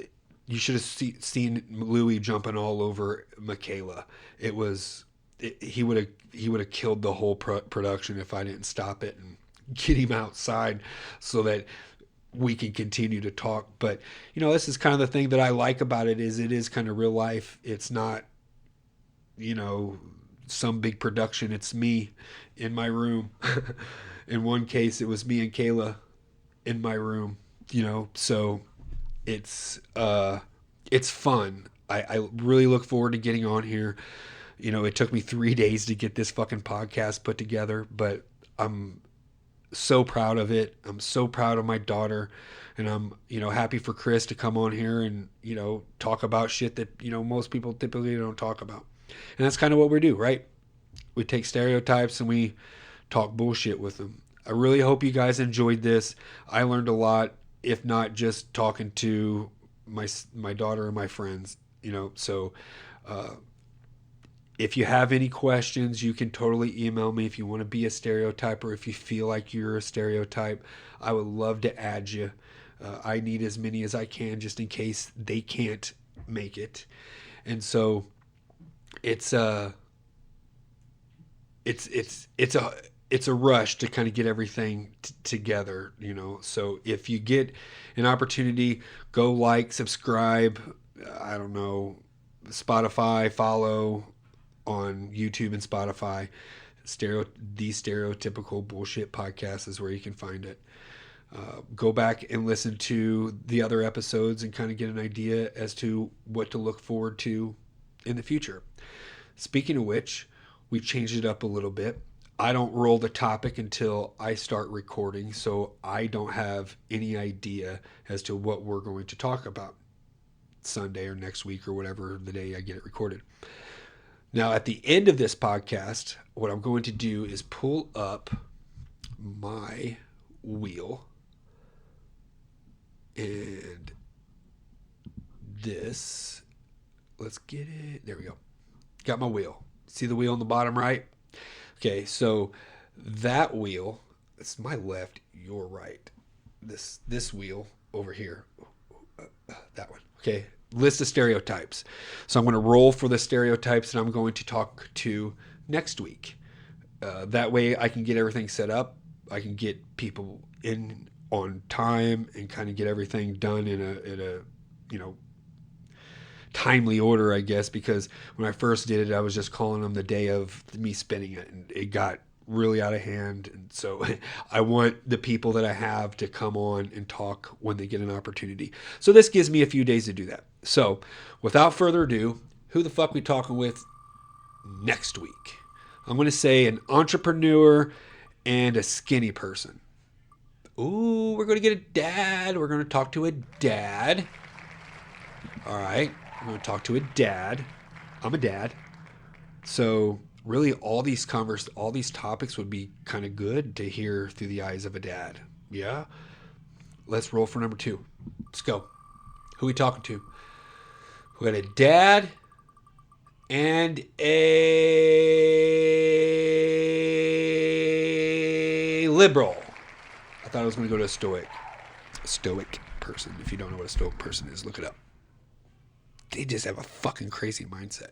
you should have seen Louie jumping all over Makayla. He would have killed the whole production if I didn't stop it and get him outside so that we can continue to talk. But this is kind of the thing that I like about it is kind of real life. It's not some big production. It's me in my room. In one case it was me and Kayla in my room, so it's fun. I really look forward to getting on here. It took me 3 days to get this fucking podcast put together, but I'm so proud of it. I'm so proud of my daughter, and I'm, happy for Chris to come on here and, talk about shit that, most people typically don't talk about. And that's kind of what we do, right? We take stereotypes and we talk bullshit with them. I really hope you guys enjoyed this. I learned a lot, if not just talking to my daughter and my friends, so if you have any questions, you can totally email me. If you want to be a stereotype or if you feel like you're a stereotype, I would love to add you. I need as many as I can just in case they can't make it. And so it's a rush to kind of get everything together, So if you get an opportunity, go like, subscribe, I don't know, Spotify, follow on YouTube and Spotify. The Stereotypical Bullshit Podcast is where you can find it. Go back and listen to the other episodes and kind of get an idea as to what to look forward to in the future. Speaking of which, we changed it up a little bit. I don't roll the topic until I start recording, so I don't have any idea as to what we're going to talk about Sunday or next week or whatever the day I get it recorded. Now, at the end of this podcast, what I'm going to do is pull up my wheel, and this, let's get it, there we go. Got my wheel. See the wheel on the bottom right? Okay, so that wheel, it's my left, your right. This wheel over here, that one. Okay, list of stereotypes. So I'm going to roll for the stereotypes that I'm going to talk to next week. That way I can get everything set up. I can get people in on time and kind of get everything done in a timely order, I guess, because when I first did it, I was just calling them the day of me spinning it, and it got really out of hand. And so I want the people that I have to come on and talk when they get an opportunity. So this gives me a few days to do that. So without further ado, who the fuck we talking with next week? I'm going to say an entrepreneur and a skinny person. Ooh, we're going to get a dad. We're going to talk to a dad. All right. I'm going to talk to a dad. I'm a dad. So really all these topics would be kind of good to hear through the eyes of a dad. Yeah? Let's roll for number 2. Let's go. Who are we talking to? We got a dad and a liberal. I thought I was going to go to a stoic. A stoic person. If you don't know what a stoic person is, look it up. They just have a fucking crazy mindset.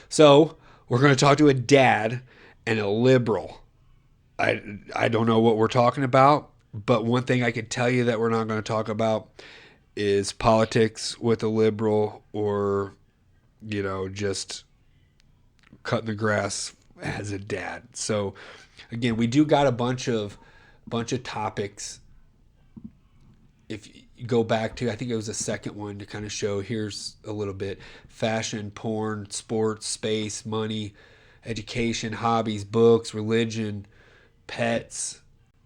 So we're going to talk to a dad and a liberal. I don't know what we're talking about, but one thing I can tell you that we're not going to talk about is politics with a liberal, or just cutting the grass as a dad. So again, we do got a bunch of topics. If you go back to, I think it was the second one to kind of show, here's a little bit: fashion, porn, sports, space, money, education, hobbies, books, religion, pets,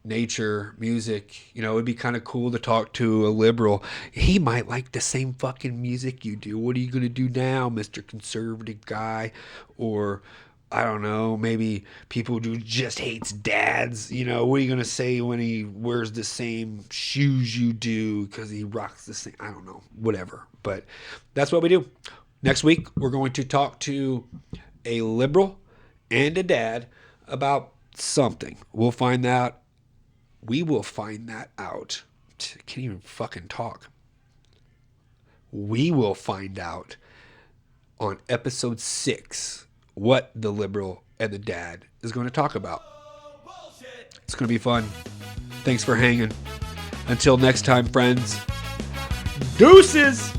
nature, music. It'd be kind of cool to talk to a liberal. He might like the same fucking music you do. What are you going to do now, Mr. Conservative guy? Or I don't know, maybe people who just hates dads. What are you going to say when he wears the same shoes you do because he rocks the same, I don't know, whatever. But that's what we do. Next week, we're going to talk to a liberal and a dad about something. We'll find that. We will find that out. I can't even fucking talk. We will find out on episode 6 what the liberal and the dad is going to talk about. It's going to be fun. Thanks for hanging. Until next time, friends. Deuces!